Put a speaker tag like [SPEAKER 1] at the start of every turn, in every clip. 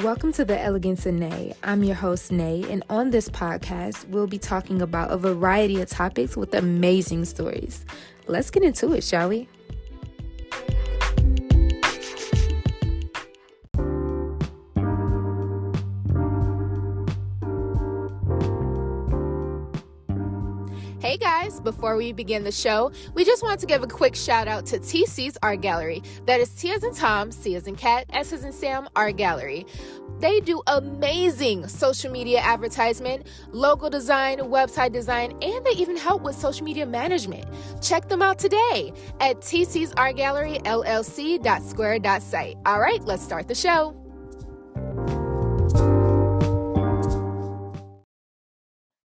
[SPEAKER 1] Welcome to the Elegance of Nae. I'm your host, Nae, and on this podcast, we'll be talking about a variety of topics with amazing stories. Let's get into it, shall we? Hey guys, before we begin the show, we just want to give a quick shout out to TC's Art Gallery. That is T as in Tom, C as in Cat, S as in Sam, Art Gallery. They do amazing social media advertisement, logo design, website design, and they even help with social media management. Check them out today at TC's Art Gallery LLC.square.site. All right, let's start the show.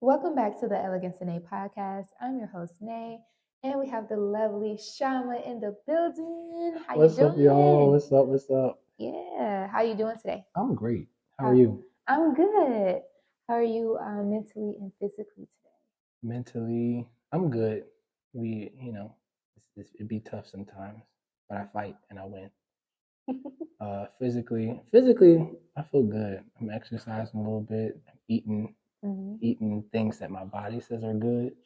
[SPEAKER 1] Welcome back to the Elegance of Nae podcast. I'm your host, Nae, and we have the lovely Shammah in the building. How you doing?
[SPEAKER 2] What's up, y'all? What's up?
[SPEAKER 1] Yeah, how you doing today?
[SPEAKER 2] I'm great. How are you?
[SPEAKER 1] I'm good. How are you mentally and physically today?
[SPEAKER 2] Mentally, I'm good. It'd be tough sometimes, but I fight and I win. Physically, I feel good. I'm exercising a little bit. I'm eating things that my body says are good.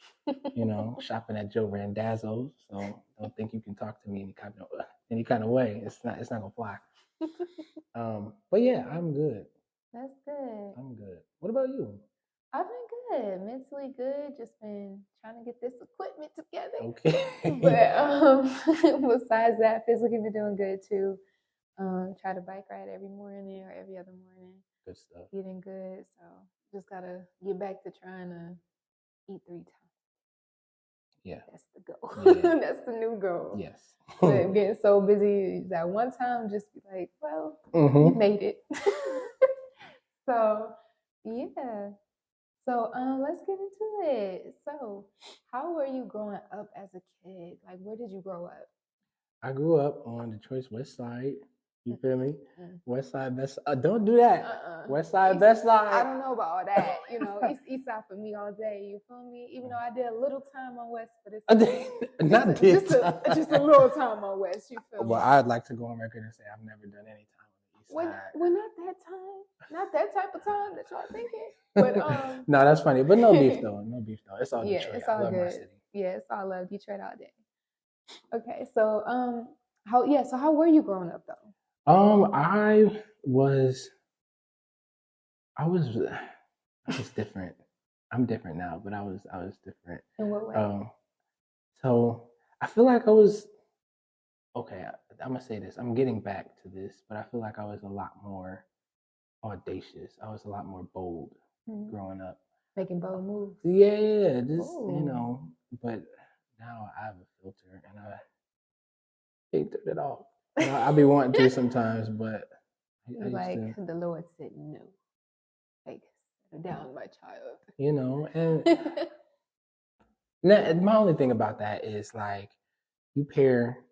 [SPEAKER 2] Shopping at Joe Randazzo's. So don't think you can talk to me any kind of way. It's not gonna fly. But yeah, I'm good.
[SPEAKER 1] That's good.
[SPEAKER 2] I'm good. What about you?
[SPEAKER 1] I've been good, mentally good. Just been trying to get this equipment together.
[SPEAKER 2] Okay.
[SPEAKER 1] But besides that, physically been doing good too. Try to bike ride every morning or every other morning.
[SPEAKER 2] Good stuff.
[SPEAKER 1] Eating good, so just gotta get back to trying to eat 3 times.
[SPEAKER 2] Yeah,
[SPEAKER 1] that's the goal.
[SPEAKER 2] Yeah.
[SPEAKER 1] That's the new goal.
[SPEAKER 2] Yes.
[SPEAKER 1] But getting so busy that one time, just be like, well, you made it. So yeah. So let's get into it. So how were you growing up as a kid? Like, where did you grow up?
[SPEAKER 2] I grew up on Detroit's West Side. You feel me? West Side, Best. Don't do that. West Side, Best Side.
[SPEAKER 1] I don't know about all that. East Side for me all day. You feel me? Even though I did a little time on West, but it's just a little time on West. You feel me?
[SPEAKER 2] Well, I'd like to go on record and say I've never done any time on the East Side.
[SPEAKER 1] Well, not that type of time that y'all thinking. But
[SPEAKER 2] no, that's funny. But no beef though. It's all Detroit.
[SPEAKER 1] It's all
[SPEAKER 2] I love
[SPEAKER 1] good.
[SPEAKER 2] my city.
[SPEAKER 1] Yeah, it's all love. Detroit all day. Okay, so how were you growing up though?
[SPEAKER 2] I was different. I'm different now, but I was different.
[SPEAKER 1] In what way?
[SPEAKER 2] So I feel like I was okay. I'm gonna say this. I'm getting back to this, but I feel like I was a lot more audacious. I was a lot more bold growing up.
[SPEAKER 1] Making bold moves.
[SPEAKER 2] Yeah, But now I have a filter, and I can't turn it off. I be wanting to sometimes, but
[SPEAKER 1] the Lord said no. Like, settle down, my child.
[SPEAKER 2] And my only thing about that is like you pair,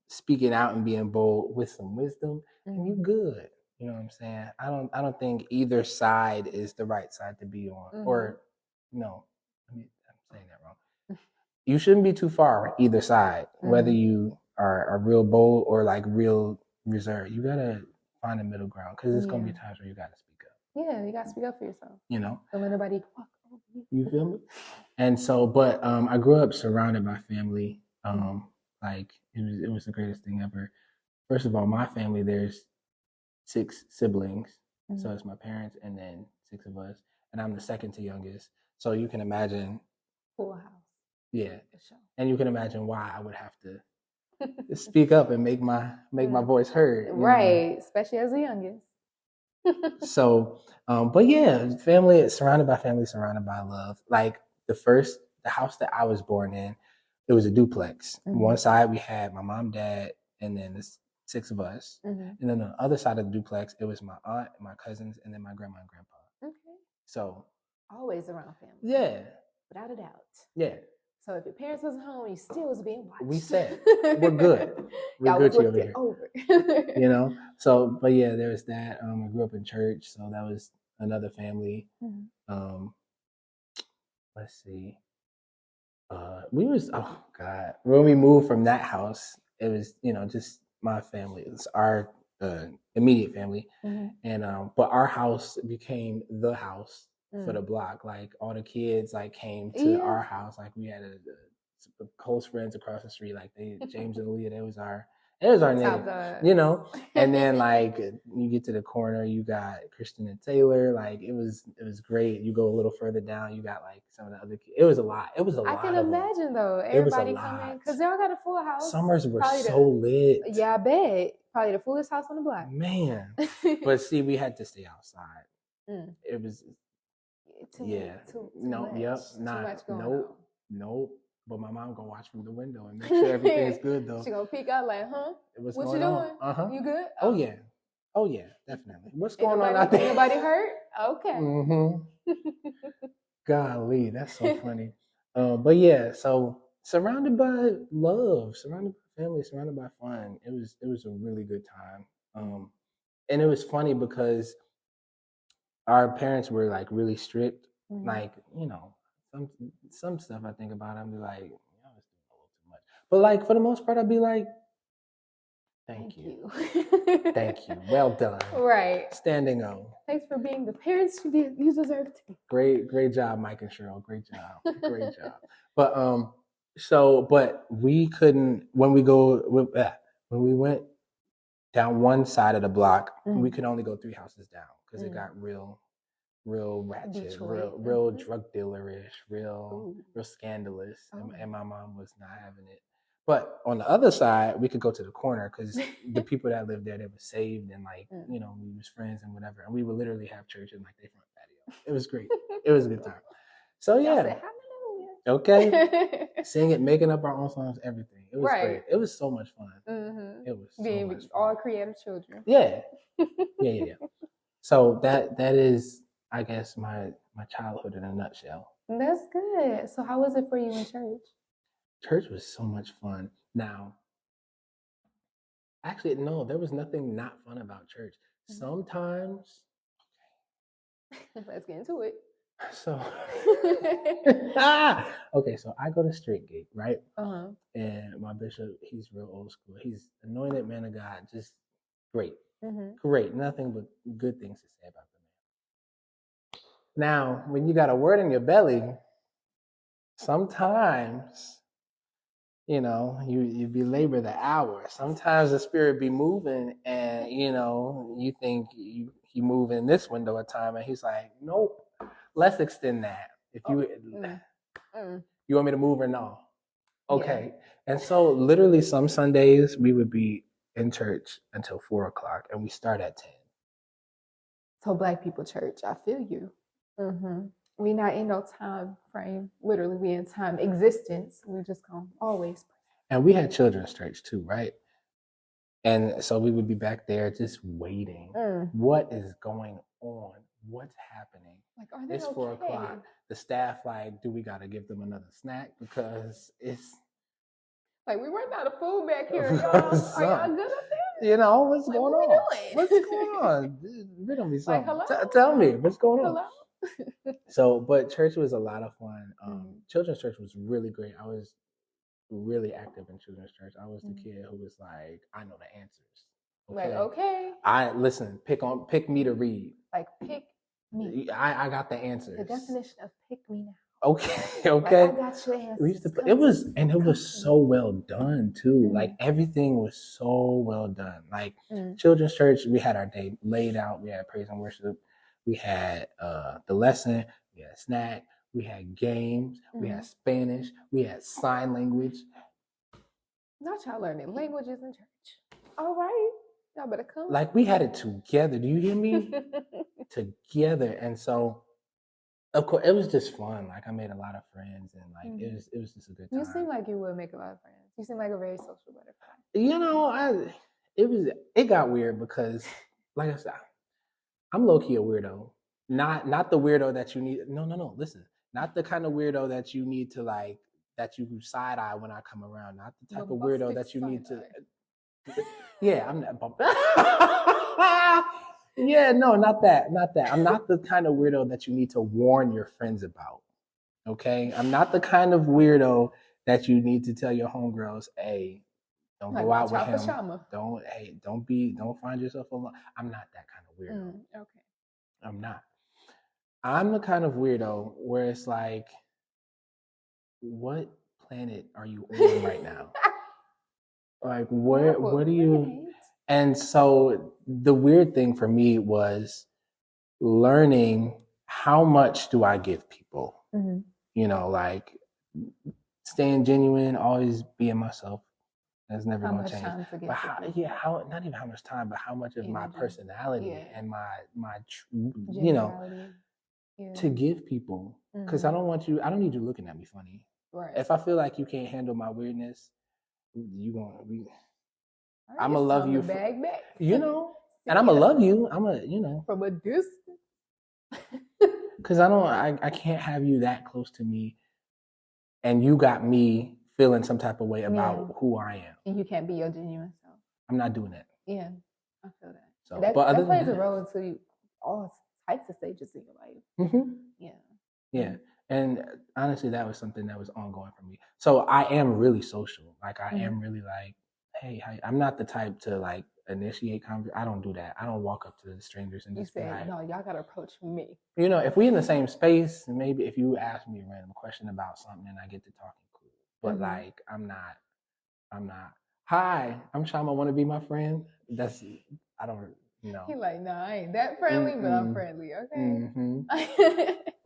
[SPEAKER 2] speaking out and being bold with some wisdom, and you good. You know what I'm saying? I don't think either side is the right side to be on. Or no, I'm saying that wrong. You shouldn't be too far either side, whether you are real bold or like real reserved. You gotta find a middle ground, because there's gonna be times where you gotta speak up.
[SPEAKER 1] Yeah, you gotta speak up for yourself.
[SPEAKER 2] Don't
[SPEAKER 1] let nobody walk over you.
[SPEAKER 2] You feel me? And so, but I grew up surrounded by family. Like it was the greatest thing ever. First of all, my family, there's 6 siblings. So it's my parents and then 6 of us, and I'm the second to youngest. So you can imagine.
[SPEAKER 1] Full house.
[SPEAKER 2] Yeah, and you can imagine why I would have to speak up and make my voice heard.
[SPEAKER 1] Right, especially as the youngest.
[SPEAKER 2] So, but yeah, family, surrounded by love. Like the house that I was born in, it was a duplex. One side we had my mom, dad, and then the 6 of us. And then on the other side of the duplex, it was my aunt, my cousins, and then my grandma and grandpa.
[SPEAKER 1] Okay.
[SPEAKER 2] So
[SPEAKER 1] always around family.
[SPEAKER 2] Yeah.
[SPEAKER 1] Without a doubt.
[SPEAKER 2] Yeah.
[SPEAKER 1] So if your parents wasn't home, you still was being watched.
[SPEAKER 2] We said we're good. We're good over here. So, but yeah, there was that. I grew up in church, so that was another family. Let's see. When we moved from that house, it was just my family. Our immediate family, and but our house became the house for the block. Like all the kids like came to our house. Like we had a close friends across the street. Like James and Leah, it was our nigga, you know. And then like you get to the corner, you got Christian and Taylor. Like it was great. You go a little further down, you got like some of the other kids. It was a lot. I
[SPEAKER 1] can imagine though. Everybody coming because they all got a full house.
[SPEAKER 2] Summers were so lit.
[SPEAKER 1] Yeah, I bet. Probably the fullest house on the block.
[SPEAKER 2] Man. But see, we had to stay outside. It was too much going on. Nope. But my mom gonna watch from the window and make sure everything's good though.
[SPEAKER 1] She gonna peek out like, what you doing?
[SPEAKER 2] On?
[SPEAKER 1] You good?
[SPEAKER 2] Oh yeah, definitely. What's going on out there?
[SPEAKER 1] Anybody hurt? Okay.
[SPEAKER 2] Golly, that's so funny. But yeah, so surrounded by love, surrounded by family, surrounded by fun. It was a really good time. And it was funny because our parents were like really strict. Like, you know, some stuff I think about, I'd be like, I was doing a little too much. But like for the most part, I'd be like, thank you. Thank you. Well done.
[SPEAKER 1] Right.
[SPEAKER 2] Standing O.
[SPEAKER 1] Thanks for being the parents you deserve to be.
[SPEAKER 2] Great job, Mike and Cheryl. Great job. But we couldn't when we went down one side of the block, we could only go 3 houses down because it got real ratchet, real drug dealerish, real scandalous, and my mom was not having it. But on the other side, we could go to the corner because the people that lived there, they were saved and like you know, we was friends and whatever, and we would literally have church in like their front patio. It was great. It was a good time. So yeah, okay, sing it, making up our own songs, everything. It was great. It was so much fun. It was so much fun.
[SPEAKER 1] All creative children.
[SPEAKER 2] Yeah. So that is, I guess, my childhood in a nutshell.
[SPEAKER 1] That's good. So how was it for you in church?
[SPEAKER 2] Church was so much fun. Now, actually, no, there was nothing not fun about church. Sometimes.
[SPEAKER 1] Let's get into it.
[SPEAKER 2] So, okay, so I go to Straight Gate, right? And my bishop, he's real old school. He's anointed man of God, just great. Great, nothing but good things to say about the man. Now, when you got a word in your belly, sometimes, you know, you belabor the hour. Sometimes the spirit be moving and, you know, you think he move in this window of time and he's like, nope, let's extend that. If you you want me to move or no? Okay. Yeah. And so literally some Sundays we would be in church until 4:00 and we start at 10.
[SPEAKER 1] So Black people church, I feel you. We not in no time frame. Literally, we in time existence. We just gonna always pray.
[SPEAKER 2] And we had children's church too, right? And so we would be back there just waiting. What is going on? What's happening?
[SPEAKER 1] Like, are they
[SPEAKER 2] it's
[SPEAKER 1] okay?
[SPEAKER 2] 4:00. The staff like, do we gotta give them another snack because it's
[SPEAKER 1] like we run out of food back here, y'all. Are y'all good up there?
[SPEAKER 2] You know what's going on?
[SPEAKER 1] What's
[SPEAKER 2] going on? Riddle me something.
[SPEAKER 1] Like,
[SPEAKER 2] tell me what's going on.
[SPEAKER 1] Hello?
[SPEAKER 2] So, but church was a lot of fun. Children's church was really great. I was really active in children's church. I was the kid who was like, I know the answers.
[SPEAKER 1] Okay? Like, okay.
[SPEAKER 2] I listen. Pick me to read.
[SPEAKER 1] Like pick me.
[SPEAKER 2] I got the answers.
[SPEAKER 1] The definition of pick me now.
[SPEAKER 2] Okay.
[SPEAKER 1] Like, I got your answers.
[SPEAKER 2] We used to. It was so well done too. Like everything was so well done. Like children's church, we had our day laid out. We had praise and worship. We had the lesson. We had snack. We had games. We had Spanish. We had sign language.
[SPEAKER 1] Not y'all learning languages in church. All right. Y'all better come.
[SPEAKER 2] Like we had it together. Do you hear me? Together. And so, of course, it was just fun. Like I made a lot of friends and like it was just a good time.
[SPEAKER 1] You seem like you would make a lot of friends. You seem like a very social butterfly.
[SPEAKER 2] You know, it got weird because, like I said, I'm low-key a weirdo. Not the weirdo that you need. No. Listen, not the kind of weirdo that you need to like, that you side eye when I come around. Not the type of weirdo that you need to. Yeah, I'm not. Yeah, no, not that. I'm not the kind of weirdo that you need to warn your friends about. Okay, I'm not the kind of weirdo that you need to tell your homegirls, hey, Don't
[SPEAKER 1] like,
[SPEAKER 2] go out
[SPEAKER 1] watch
[SPEAKER 2] with
[SPEAKER 1] out for
[SPEAKER 2] him.
[SPEAKER 1] Shammah.
[SPEAKER 2] Don't find yourself alone. I'm not that kind of weirdo.
[SPEAKER 1] Okay.
[SPEAKER 2] I'm not. I'm the kind of weirdo where it's like, what planet are you on right now? Like, what do you? And so the weird thing for me was learning how much do I give people? You know, like staying genuine, always being myself. That's never going to change. But how? Not even how much time, but how much of my personality and my you know, to give people. Because I don't need you looking at me funny.
[SPEAKER 1] Right.
[SPEAKER 2] If I feel like you can't handle my weirdness, I'm gonna love you, you know, and I'm gonna love you. You know,
[SPEAKER 1] from a distance.
[SPEAKER 2] Because I can't have you that close to me, and you got me feeling some type of way about who I am.
[SPEAKER 1] And you can't be your genuine self.
[SPEAKER 2] I'm not doing that.
[SPEAKER 1] Yeah, I feel that.
[SPEAKER 2] So,
[SPEAKER 1] that plays a role into all types of stages in your life.
[SPEAKER 2] Yeah. And honestly, that was something that was ongoing for me. So I am really social. Like I am really like, hey, I'm not the type to like initiate conversation. I don't do that. I don't walk up to the strangers and just say,
[SPEAKER 1] no, y'all gotta approach me.
[SPEAKER 2] You know, if we in the same space, maybe if you ask me a random question about something and I get to talking, cool. But like, I'm not. Hi, I'm Shammah. Want to be my friend? I don't know.
[SPEAKER 1] He like, no, I ain't that friendly, but I'm friendly. Okay.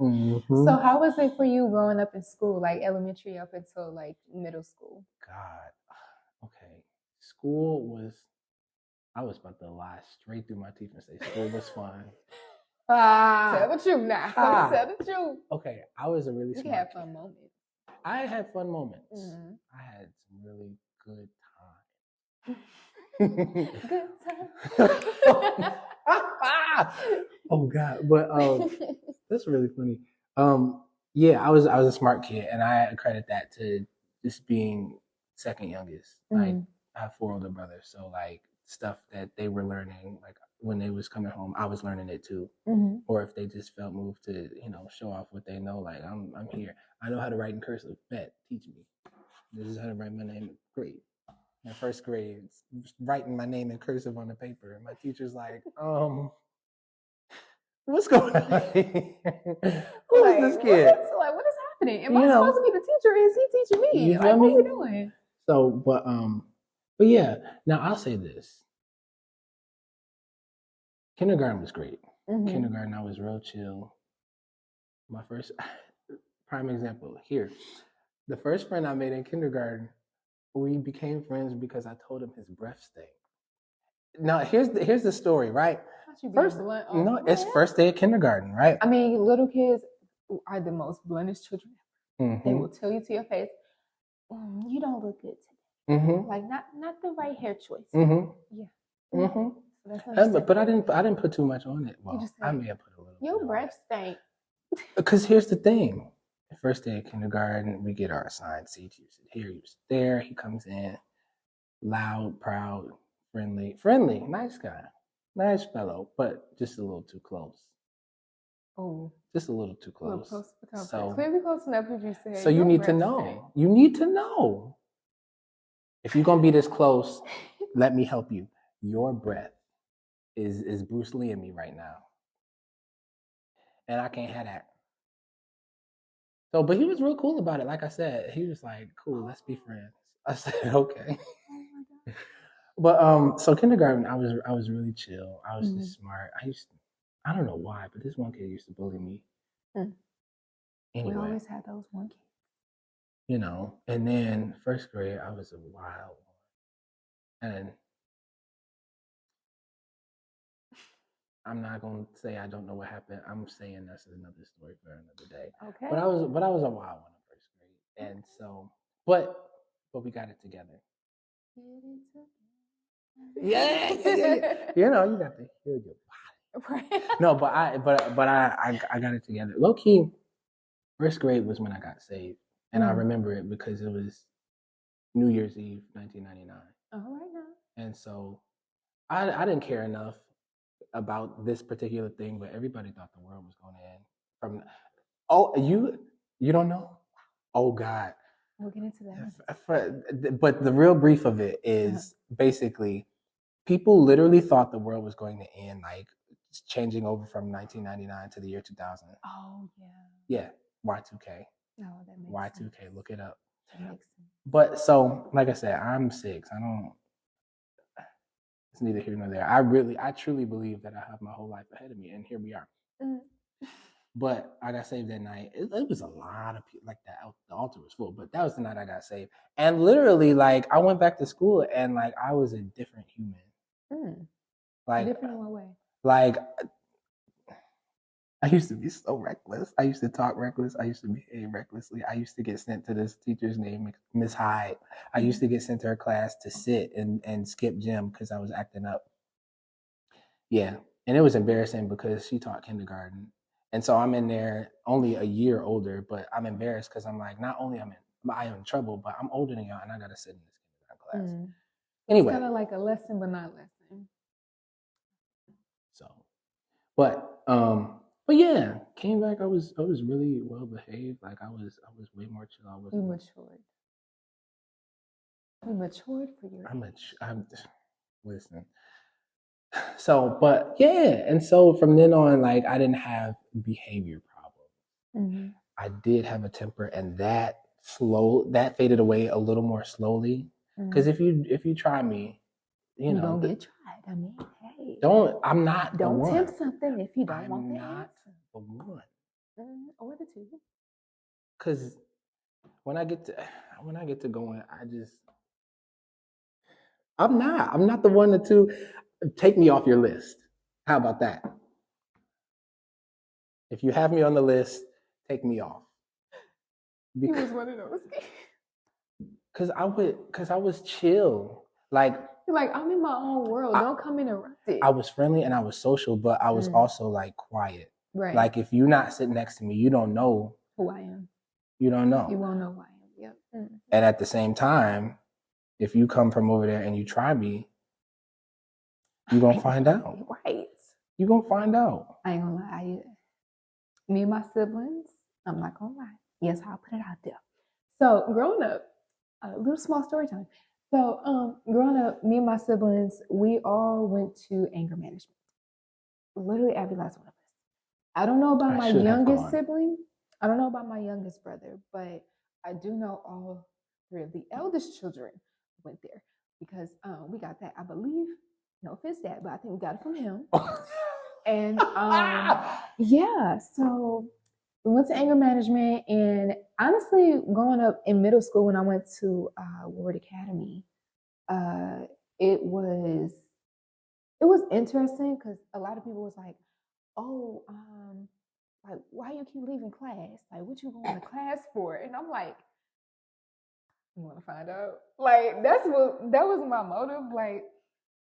[SPEAKER 1] So how was it for you growing up in school, like elementary up until like middle school?
[SPEAKER 2] God, okay. School was, I was about to lie straight through my teeth and say school was fun.
[SPEAKER 1] Tell the truth now. Tell the truth.
[SPEAKER 2] Okay, I was a really smart
[SPEAKER 1] had fun moments.
[SPEAKER 2] I had fun moments. I had some really good
[SPEAKER 1] time.
[SPEAKER 2] Oh God, but that's really funny. Yeah, I was a smart kid, and I accredit that to just being second youngest. Like I have 4 older brothers, so like stuff that they were learning, like when they was coming home, I was learning it too. Or if they just felt moved to, show off what they know, like I'm here. I know how to write in cursive. Bet, teach me. This is how to write my name. Great. In first grade, writing my name in cursive on the paper, and my teacher's like, what's going on? Who is this kid?
[SPEAKER 1] What is happening? Am I supposed to be the teacher? Is he teaching me?
[SPEAKER 2] You feel me?
[SPEAKER 1] What are we doing?
[SPEAKER 2] So, but yeah. Now I'll say this: kindergarten was great. Kindergarten, I was real chill. My first prime example here: the first friend I made in kindergarten, we became friends because I told him his breath stank. Now here's the story, right? It's first day of kindergarten, right?
[SPEAKER 1] I mean, little kids are the most bluntest children ever. They will tell you to your face, "You don't look good today." Like not the right hair choice. Yeah. So
[SPEAKER 2] but I didn't put too much on it. Well, I may have put a little.
[SPEAKER 1] Your breath stank.
[SPEAKER 2] Because here's the thing: first day of kindergarten, we get our assigned seats. You sit here, you sit there. He comes in, loud, proud, friendly, nice guy, nice fellow, but just a little too close.
[SPEAKER 1] Oh,
[SPEAKER 2] just a little too close.
[SPEAKER 1] So clearly close enough if you say.
[SPEAKER 2] So you need to know. You need to know. If you're gonna be this close, let me help you. Your breath is Bruce Lee in me right now, and I can't have that. So, but he was real cool about it. Like I said, he was like, "Cool, let's be friends." I said, "Okay." But so kindergarten, I was really chill. I was just smart. I don't know why, but this one kid used to bully me. Anyway,
[SPEAKER 1] we always had those one kids.
[SPEAKER 2] And then first grade, I was a wild one. And I'm not gonna say I don't know what happened. I'm saying that's another story for another day.
[SPEAKER 1] Okay.
[SPEAKER 2] But I was a wild one in first grade, and so, but we got it together. Yeah. You got to heal your body. No, but I got it together. Low key, first grade was when I got saved, and I remember it because it was New Year's Eve, 1999.
[SPEAKER 1] All right now. And
[SPEAKER 2] so, I didn't care enough about this particular thing, but everybody thought the world was going to end. You don't know? Oh God.
[SPEAKER 1] We'll get into that.
[SPEAKER 2] But the real brief of it is basically people literally thought the world was going to end, like changing over from 1999 to the year 2000.
[SPEAKER 1] Oh, yeah.
[SPEAKER 2] Yeah, Y2K.
[SPEAKER 1] Oh, that makes
[SPEAKER 2] Y2K,
[SPEAKER 1] sense.
[SPEAKER 2] look it up.
[SPEAKER 1] That makes sense.
[SPEAKER 2] But so, like I said, I'm 6. It's neither here nor there. I truly believe that I have my whole life ahead of me, and here we are. But I got saved that night. It was a lot of people, like that. The altar was full, but that was the night I got saved. And literally, like, I went back to school, and like I was a different human. Like,
[SPEAKER 1] different in what way?
[SPEAKER 2] Like, I used to be so reckless. I used to talk reckless. I used to behave recklessly. I used to get sent to this teacher's name, Miss Hyde. I used to get sent to her class to sit and skip gym because I was acting up. Yeah. And it was embarrassing because she taught kindergarten. And so I'm in there only a year older, but I'm embarrassed because I'm like, not only I am in trouble, but I'm older than y'all and I got to sit in this kindergarten class. Anyway.
[SPEAKER 1] It's kind of like a lesson, but not lesson.
[SPEAKER 2] So, but yeah, came back. I was really well behaved. Like I was way more chill.
[SPEAKER 1] You matured. You matured for your
[SPEAKER 2] I'm listen. So, but yeah, and so from then on, like I didn't have behavior problems. I did have a temper, and that faded away a little more slowly. Because if you try me, you know,
[SPEAKER 1] don't get tried. I mean, hey,
[SPEAKER 2] I'm not the one.
[SPEAKER 1] Don't tempt something if you don't want the
[SPEAKER 2] not
[SPEAKER 1] answer.
[SPEAKER 2] The one.
[SPEAKER 1] Or the two.
[SPEAKER 2] Because when I get to going, I'm not the one to take me off your list. How about that? If you have me on the list, take me off.
[SPEAKER 1] He was one of those.
[SPEAKER 2] Cause I was chill. Like
[SPEAKER 1] I'm in my own world. Don't come interrupt it.
[SPEAKER 2] I was friendly and I was social, but I was also like quiet. Right. Like if you're not sitting next to me, you don't know
[SPEAKER 1] who I am.
[SPEAKER 2] You don't know.
[SPEAKER 1] You won't know who I am. Yep.
[SPEAKER 2] And at the same time, if you come from over there and you try me, you're gonna find out.
[SPEAKER 1] Right.
[SPEAKER 2] You're gonna find out.
[SPEAKER 1] I ain't gonna lie. Me and my siblings, I'm not gonna lie. Yes, I'll put it out there. So growing up, a little small story time. So growing up, me and my siblings, we all went to anger management. Literally every last one of us. I don't know about my youngest sibling. I don't know about my youngest brother, but I do know all 3 of the eldest children went there because we got that, I believe, no offense that, but I think we got it from him. And yeah, so we went to anger management, and honestly, growing up in middle school when I went to Ward Academy, it was interesting because a lot of people was like, oh, like, why you keep leaving class? Like, what you going to class for? And I'm like, you want to find out? Like, that was my motive. Like,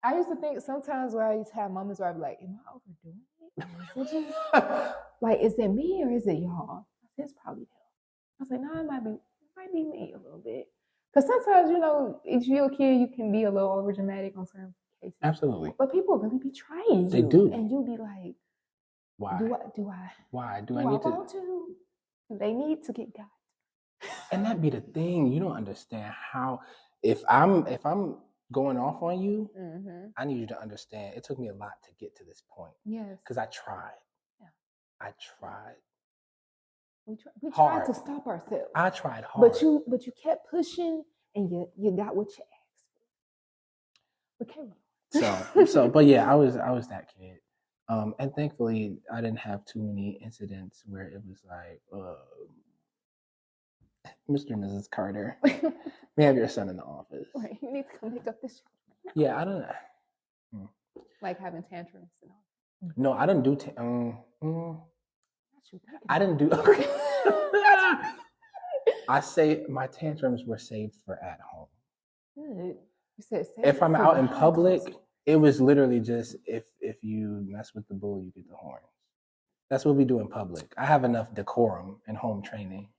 [SPEAKER 1] I used to think sometimes where I used to have moments where I'd be like, am I overdoing it? Or is it just, like, is it me or is it y'all? I said, it's probably them. I was like, no, it might be me a little bit. Because sometimes, if you're a kid, you can be a little over dramatic on certain cases.
[SPEAKER 2] Absolutely.
[SPEAKER 1] But people really be trying you.
[SPEAKER 2] They do.
[SPEAKER 1] And you'll be like,
[SPEAKER 2] why?
[SPEAKER 1] Why do I need to? Do they need to get got?
[SPEAKER 2] And that be the thing. You don't understand how if I'm going off on you, I need you to understand. It took me a lot to get to this point.
[SPEAKER 1] Yes.
[SPEAKER 2] Because I tried. Yeah. I tried.
[SPEAKER 1] We tried to stop ourselves.
[SPEAKER 2] I tried hard.
[SPEAKER 1] But you kept pushing, and you got what you asked for. Okay.
[SPEAKER 2] So, but yeah, I was that kid. And thankfully, I didn't have too many incidents where it was like, Mr. and Mrs. Carter, we have your son in the office.
[SPEAKER 1] Right, you need to come pick up this.
[SPEAKER 2] Yeah, I don't.
[SPEAKER 1] Like having tantrums and all.
[SPEAKER 2] No, I didn't do. I didn't do. I say my tantrums were saved for at home.
[SPEAKER 1] Good. You said
[SPEAKER 2] if I'm out in public, it was literally just if you mess with the bull, you get the horns. That's what we do in public. I have enough decorum and home training,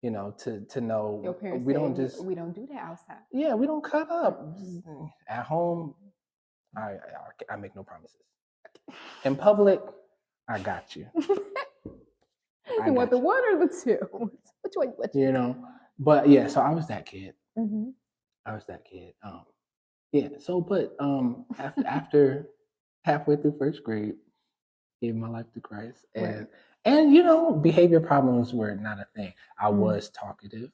[SPEAKER 2] to know
[SPEAKER 1] your parents
[SPEAKER 2] we don't
[SPEAKER 1] do that outside.
[SPEAKER 2] Yeah, we don't cut up. At home, I make no promises. In public, I got you.
[SPEAKER 1] You want the one or the two? Which one?
[SPEAKER 2] But yeah, so I was that kid.
[SPEAKER 1] Mm-hmm.
[SPEAKER 2] I was that kid. Yeah. So, but after halfway through first grade, gave my life to Christ, and you know, behavior problems were not a thing. I was talkative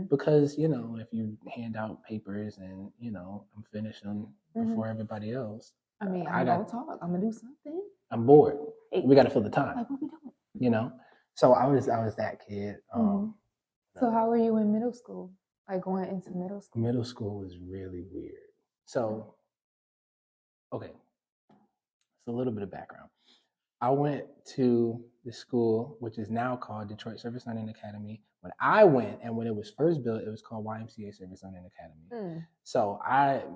[SPEAKER 2] because you know, if you hand out papers and you know, I'm finishing before everybody else.
[SPEAKER 1] I mean, I'm gonna talk. I'm gonna do something.
[SPEAKER 2] I'm bored. We got to fill the time.
[SPEAKER 1] Like, what we doing?
[SPEAKER 2] You know. So I was that kid.
[SPEAKER 1] So how were you in middle school? Like going into middle school?
[SPEAKER 2] Middle school was really weird. So, okay, so a little bit of background. I went to the school, which is now called Detroit Service Learning Academy. When I went, and when it was first built, it was called YMCA Service Learning Academy. So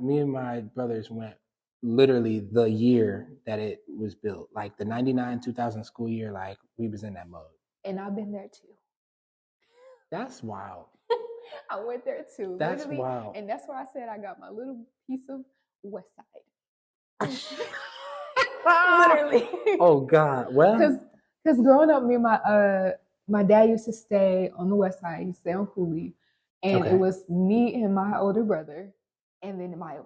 [SPEAKER 2] me and my brothers went literally the year that it was built, like the 99-2000 school year. Like we was in that mode.
[SPEAKER 1] And I've been there too.
[SPEAKER 2] That's wild.
[SPEAKER 1] I went there too.
[SPEAKER 2] That's wild.
[SPEAKER 1] And that's why I said I got my little piece of West Side. Literally.
[SPEAKER 2] Oh God. Well,
[SPEAKER 1] because growing up, me and my dad used to stay on the West Side. He used to stay on Cooley, and it was me and my older brother, and then my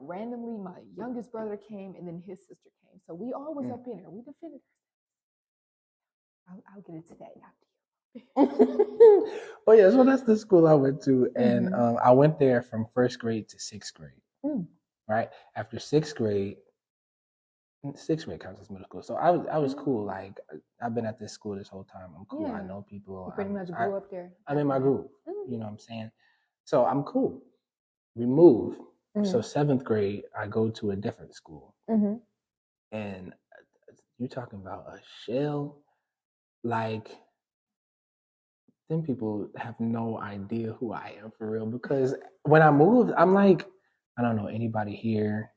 [SPEAKER 1] youngest brother came, and then his sister came. So we all was up in there. We defended ourselves. I'll get into that after.
[SPEAKER 2] But yeah, so that's the school I went to, and I went there from first grade to sixth grade. Right after sixth grade counts as middle school. So I was cool. Like I've been at this school this whole time. I'm cool. I know people.
[SPEAKER 1] You pretty much grew up there.
[SPEAKER 2] I'm in my group. You know what I'm saying? So I'm cool. We move. So seventh grade, I go to a different school, and you talking about a shell, like. Then people have no idea who I am for real, because when I moved, I'm like, I don't know anybody here.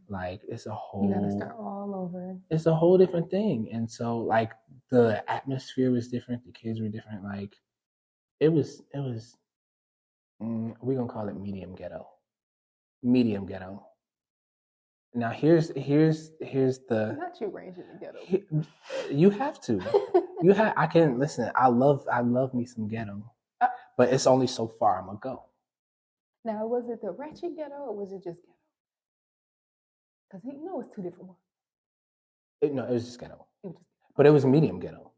[SPEAKER 2] Like it's a whole.
[SPEAKER 1] You gotta start all over.
[SPEAKER 2] It's a whole different thing, and so like the atmosphere was different. The kids were different. Like it was. We're gonna call it medium ghetto. Medium ghetto. Now here's the.
[SPEAKER 1] Not you ranging the ghetto.
[SPEAKER 2] You have to. I can listen. I love me some ghetto, but it's only so far I'm gonna go.
[SPEAKER 1] Now, was it the ratchet ghetto or was it just ghetto? Because you know it's two different ones.
[SPEAKER 2] No, it was just ghetto, but it was medium ghetto.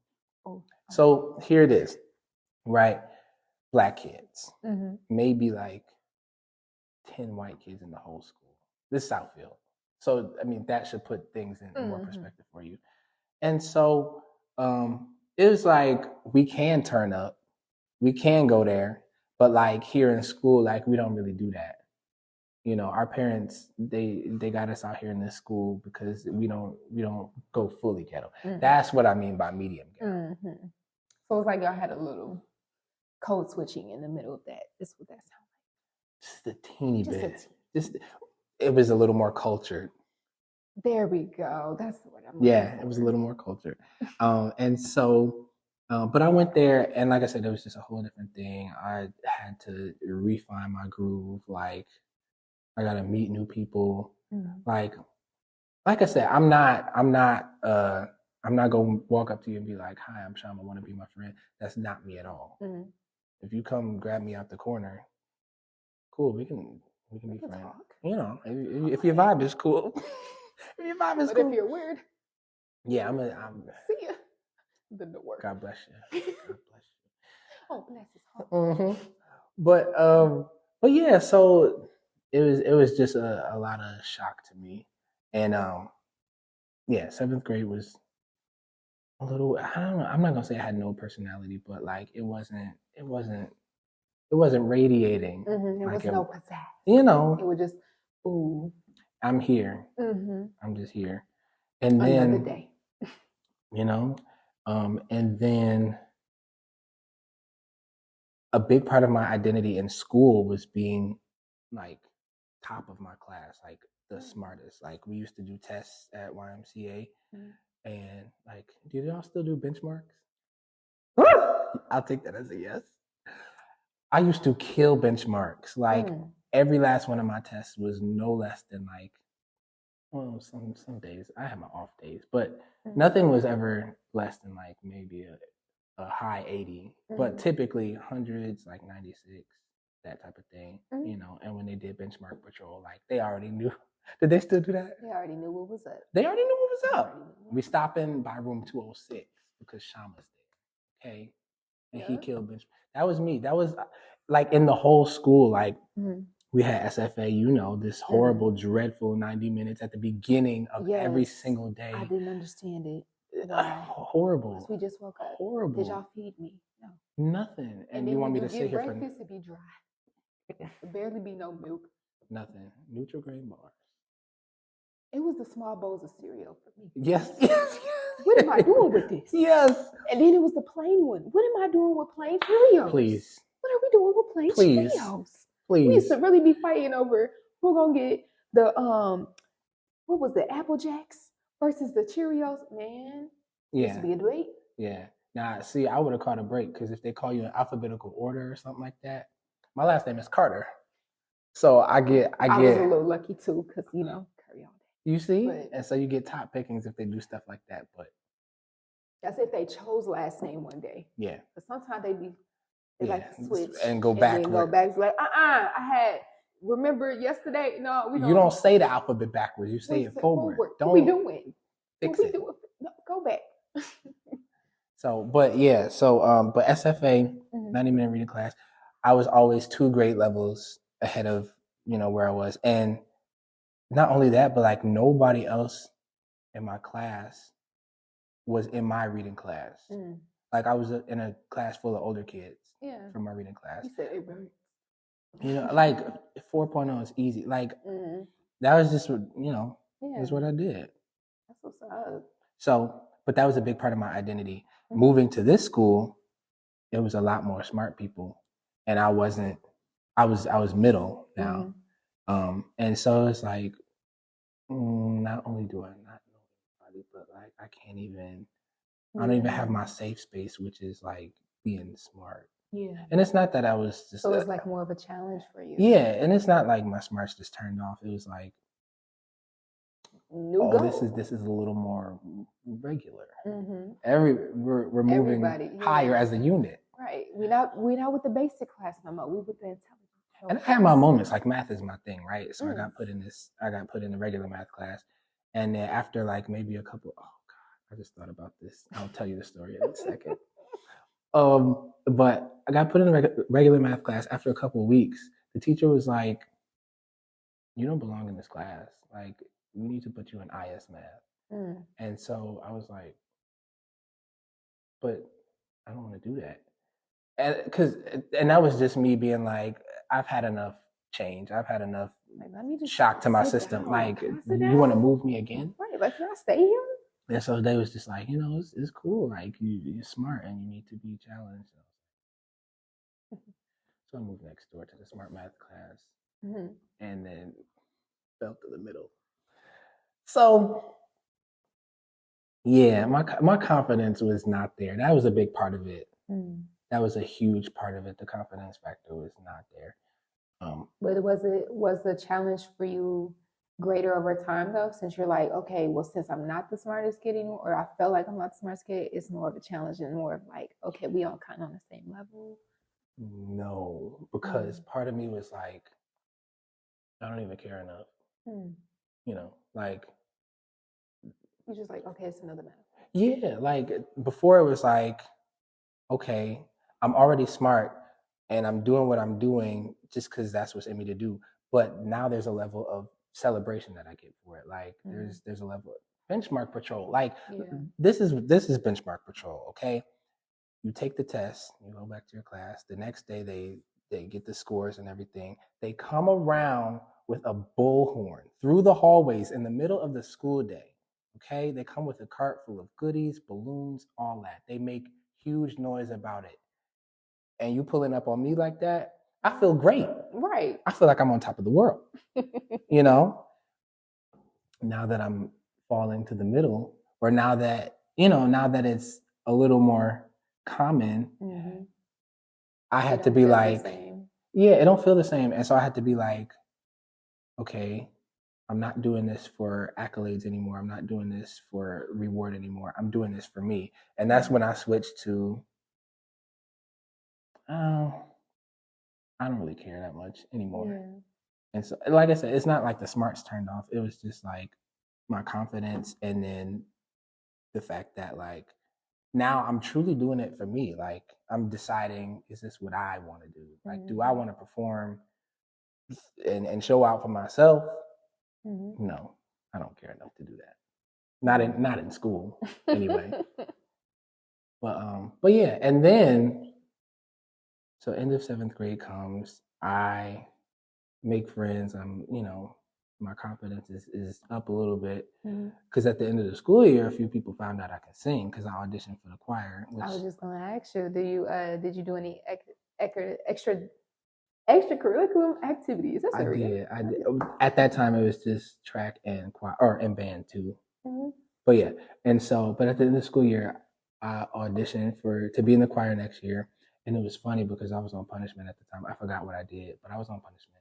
[SPEAKER 2] So here it is, right? Black kids, maybe like 10 white kids in the whole school. This is Southfield, so I mean that should put things in more perspective for you. And so it was like we can turn up, we can go there, but like here in school, like we don't really do that. You know, our parents they got us out here in this school because we don't go fully ghetto. That's what I mean by medium ghetto.
[SPEAKER 1] So it's like y'all had a little code switching in the middle of that. This is what that sounds
[SPEAKER 2] like. Just a teeny bit. It was a little more cultured.
[SPEAKER 1] There we go. That's what I'm.
[SPEAKER 2] Yeah, it was a little more cultured. And so, but I went there, and like I said, it was just a whole different thing. I had to refine my groove. Like, I got to meet new people. Like I said, I'm not gonna walk up to you and be like, "Hi, I'm Shammah. Want to be my friend?" That's not me at all. If you come grab me out the corner, cool. We can be friends. Talk. You know, if your vibe is cool. If your vibe is cool.
[SPEAKER 1] If you're weird.
[SPEAKER 2] Yeah, I'm
[SPEAKER 1] see ya. The door.
[SPEAKER 2] God bless you. God bless you.
[SPEAKER 1] Oh, bless his heart.
[SPEAKER 2] But yeah, so it was just a lot of shock to me, and yeah, seventh grade was a little. I don't know. I'm not gonna say I had no personality, but like it wasn't radiating.
[SPEAKER 1] It
[SPEAKER 2] like
[SPEAKER 1] was no pizzazz.
[SPEAKER 2] You know,
[SPEAKER 1] it was just ooh.
[SPEAKER 2] I'm here. I'm just here, and then
[SPEAKER 1] another day.
[SPEAKER 2] You know, and then a big part of my identity in school was being like top of my class, like the smartest. Like we used to do tests at YMCA, and like, do y'all still do benchmarks? I'll take that as a yes. I used to kill benchmarks. Like every last one of my tests was no less than like, well, some days I had my off days, but nothing was ever less than like maybe a high 80, but typically hundreds, like 96, that type of thing, you know. And when they did benchmark patrol, like they already knew. Did they still do that?
[SPEAKER 1] They already knew what was up.
[SPEAKER 2] They already knew what was up. We stopping by room 206 because Shammah's there. Okay. And he killed benchmark. That was me. That was like in the whole school, like we had SFA, you know, this horrible, dreadful 90 minutes at the beginning of every single day.
[SPEAKER 1] I didn't understand it.
[SPEAKER 2] Horrible.
[SPEAKER 1] We just woke up.
[SPEAKER 2] Horrible.
[SPEAKER 1] Did y'all feed me? No.
[SPEAKER 2] Nothing. And you want me to sit here for
[SPEAKER 1] breakfast? It'd be dry. Barely be no milk.
[SPEAKER 2] Nothing. Neutral grain bars.
[SPEAKER 1] It was the small bowls of cereal for me.
[SPEAKER 2] Yes.
[SPEAKER 1] What am I doing with this?
[SPEAKER 2] Yes.
[SPEAKER 1] And then it was the plain one. What am I doing with plain Cheerios?
[SPEAKER 2] Please.
[SPEAKER 1] What are we doing with plain Cheerios? Please. We used to really be fighting over who's gonna get the what was the Apple Jacks versus the Cheerios, man.
[SPEAKER 2] Yeah.
[SPEAKER 1] Used to be a debate.
[SPEAKER 2] Yeah. Now, see, I would have caught a break because if they call you in alphabetical order or something like that, my last name is Carter, so I was
[SPEAKER 1] a little lucky too because you know curry all day.
[SPEAKER 2] You see, and so you get top pickings if they do stuff like that. But
[SPEAKER 1] that's if they chose last name one day.
[SPEAKER 2] Yeah.
[SPEAKER 1] But sometimes they like to switch
[SPEAKER 2] and go back.
[SPEAKER 1] Go back like I had. Remember yesterday? No,
[SPEAKER 2] you don't say the alphabet backwards. You say it forward.
[SPEAKER 1] Don't. What we doing?
[SPEAKER 2] Fix it.
[SPEAKER 1] No, go back.
[SPEAKER 2] So, but yeah, so but SFA, 90-minute reading class, I was always 2 grade levels ahead of, you know, where I was. And not only that, but like nobody else in my class was in my reading class. Like I was in a class full of older kids from my reading class.
[SPEAKER 1] You said it right.
[SPEAKER 2] You know, like 4.0 is easy. Like that was just, you know, is what I did.
[SPEAKER 1] That's what's up.
[SPEAKER 2] So, but that was a big part of my identity. Moving to this school, it was a lot more smart people, and I was middle now. And so it's like, not only do I not know anybody, but like I don't even have my safe space, which is like being smart.
[SPEAKER 1] Yeah.
[SPEAKER 2] And it's not that I was just.
[SPEAKER 1] So it's like more of a challenge for you.
[SPEAKER 2] Yeah, and it's not like my smarts just turned off. It was like, this is a little more regular. We're moving higher as a unit.
[SPEAKER 1] Right. We're not with the basic class no more. We with the intelligence.
[SPEAKER 2] And I had my moments. Like math is my thing, right? So I got put in the regular math class, and then after like maybe a couple. Oh God, I just thought about this. I'll tell you the story in a second. But I got put in the regular math class after a couple of weeks. The teacher was like, "You don't belong in this class. Like, we need to put you in IS math." And so I was like, "But I don't want to do that." And that was just me being like, I've had enough change. I've had enough shock to my system.
[SPEAKER 1] Down.
[SPEAKER 2] Like, you want to move me again?
[SPEAKER 1] Right. Like, can I stay here?
[SPEAKER 2] And so they was just like, you know, it's cool. Like, you're smart and you need to be challenged. So I moved next door to the smart math class and then fell to the middle. So, yeah, my confidence was not there. That was a big part of it. That was a huge part of it. The confidence factor was not there.
[SPEAKER 1] But was the challenge for you greater over time though? Since you're like, okay, well, since I'm not the smartest kid anymore, or I felt like I'm not the smartest kid, it's more of a challenge and more of like, okay, we all kind of on the same level.
[SPEAKER 2] No, because part of me was like, I don't even care enough. You know, like
[SPEAKER 1] you're just like, okay, it's another matter.
[SPEAKER 2] Yeah, like before it was like, okay, I'm already smart and I'm doing what I'm doing just because that's what's in me to do. But now there's a level of celebration that I get for it. Like there's a level of benchmark patrol. Like this is benchmark patrol. Okay, you take the test, you go back to your class. The next day they get the scores and everything. They come around with a bullhorn through the hallways in the middle of the school day. Okay, they come with a cart full of goodies, balloons, all that. They make huge noise about it. And you pulling up on me like that, I feel great.
[SPEAKER 1] Right.
[SPEAKER 2] I feel like I'm on top of the world. You know? Now that I'm falling to the middle, or now that it's a little more common, I had to be like, it don't feel the same. And so I had to be like, okay, I'm not doing this for accolades anymore. I'm not doing this for reward anymore. I'm doing this for me. And that's when I switched to I don't really care that much anymore. Yeah. And so, like I said, it's not like the smarts turned off. It was just like my confidence, and then the fact that like now I'm truly doing it for me. Like I'm deciding, is this what I want to do? Like, do I want to perform and show out for myself? No, I don't care enough to do that. Not in school anyway. But yeah, and then so end of 7th grade comes, I make friends. My confidence is up a little bit because at the end of the school year, a few people found out I can sing because I auditioned for the choir.
[SPEAKER 1] I was just gonna ask you, did you do any extracurricular activities?
[SPEAKER 2] I did. At that time, it was just track and choir and band too. But yeah, but at the end of the school year, I auditioned to be in the choir next year, and it was funny because I was on punishment at the time. I forgot what I did, but I was on punishment.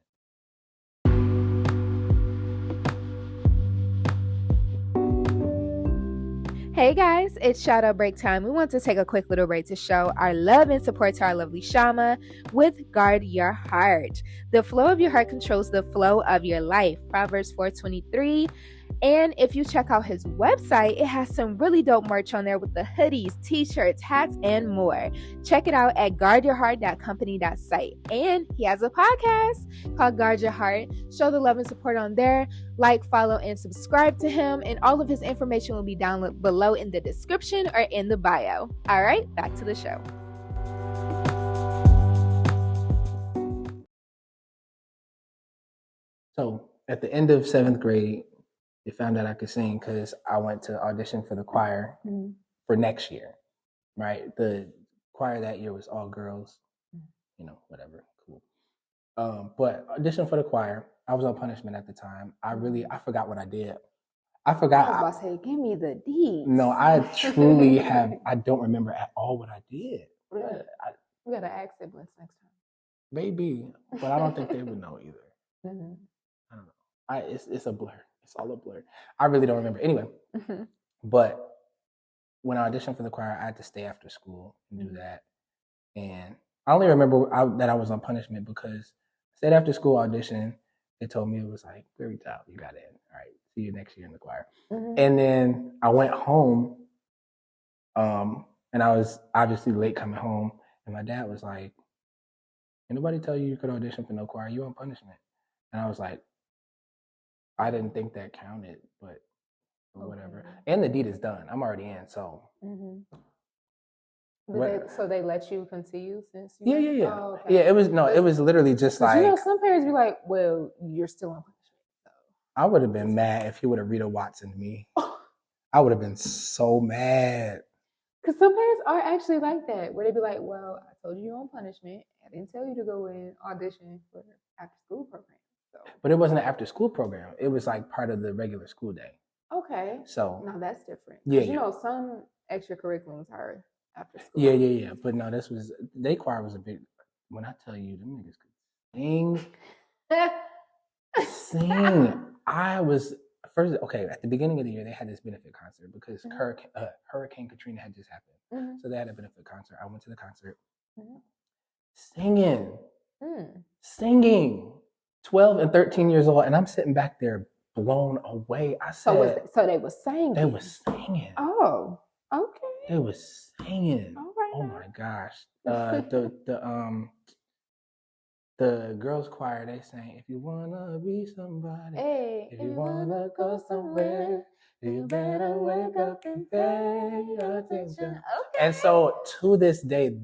[SPEAKER 1] Hey guys, it's shout out break time. We want to take a quick little break to show our love and support to our lovely Shammah with Guard Your Heart. The flow of your heart controls the flow of your life. Proverbs 4:23. And if you check out his website, it has some really dope merch on there with the hoodies, t-shirts, hats, and more. Check it out at guardyourheart.company.site. And he has a podcast called Guard Your Heart. Show the love and support on there. Like, follow, and subscribe to him. And all of his information will be down below in the description or in the bio. All right, back to the show.
[SPEAKER 2] So at the end of 7th grade, they found out I could sing because I went to audition for the choir for next year, right? The choir that year was all girls, whatever, cool. But audition for the choir, I was on punishment at the time. I forgot what I did. I forgot.
[SPEAKER 1] I was about to say, give me the deeds.
[SPEAKER 2] No, I truly I don't remember at all what I did.
[SPEAKER 1] We gotta ask siblings next time.
[SPEAKER 2] Maybe, but I don't think they would know either. I don't know. It's a blur. It's all a blur. I really don't remember. Anyway, but when I auditioned for the choir, I had to stay after school and do that. And I only remember that I was on punishment because I stayed after school audition. They told me it was like, great job, you got in. All right, see you next year in the choir. And then I went home, and I was obviously late coming home. And my dad was like, anybody tell you could audition for no choir? You on punishment. And I was like, I didn't think that counted, but whatever. And the deed is done. I'm already in, so.
[SPEAKER 1] So they let you continue since
[SPEAKER 2] you Yeah. Oh, okay. Yeah, it was literally just like.
[SPEAKER 1] Some parents be like, well, you're still on punishment. So.
[SPEAKER 2] I would have been mad if he would have Rita Watsoned me. I would have been so mad.
[SPEAKER 1] Because some parents are actually like that, where they be like, well, I told you you're on punishment. I didn't tell you to go in audition for after school program. So.
[SPEAKER 2] But it wasn't an after school program. It was like part of the regular school day.
[SPEAKER 1] Okay.
[SPEAKER 2] So.
[SPEAKER 1] No, that's different.
[SPEAKER 2] Yeah.
[SPEAKER 1] Some extracurriculums are after school.
[SPEAKER 2] Yeah. But no, they choir was a big, when I tell you, them niggas could sing. I was, at the beginning of the year, they had this benefit concert because Hurricane Katrina had just happened. So they had a benefit concert. I went to the concert. Singing. 12 and 13 years old, and I'm sitting back there blown away. I said,
[SPEAKER 1] so they were singing.
[SPEAKER 2] They were singing.
[SPEAKER 1] Oh, okay.
[SPEAKER 2] They were singing.
[SPEAKER 1] All right.
[SPEAKER 2] Oh my gosh. The girls' choir, they sang, if you wanna be somebody, if you wanna go somewhere, you better wake up and pay attention. Okay. And so to this day,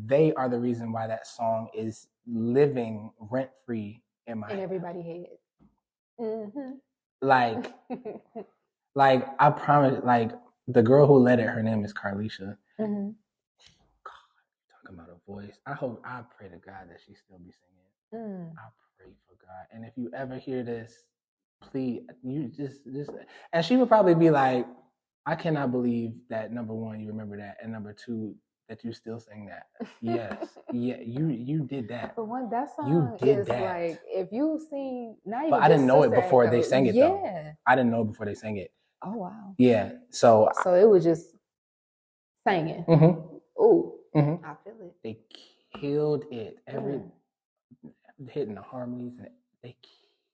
[SPEAKER 2] they are the reason why that song is living rent-free in my head.
[SPEAKER 1] Everybody hates.
[SPEAKER 2] Like I promise, like the girl who led it, her name is Carlisha. God, talking about a voice. I pray to God that she still be singing. I pray for God. And if you ever hear this, please, you just, and she would probably be like, I cannot believe that, number one, you remember that, and number two, that you still sing that. Yes. Yeah, you did that.
[SPEAKER 1] For one, that song is like, if you sing, now
[SPEAKER 2] but I didn't know it before they sang it, though. I didn't know it before they sang it.
[SPEAKER 1] Oh, wow.
[SPEAKER 2] Yeah, so
[SPEAKER 1] it was just singing. Oh, I feel it.
[SPEAKER 2] They killed it. Hitting the harmonies, and they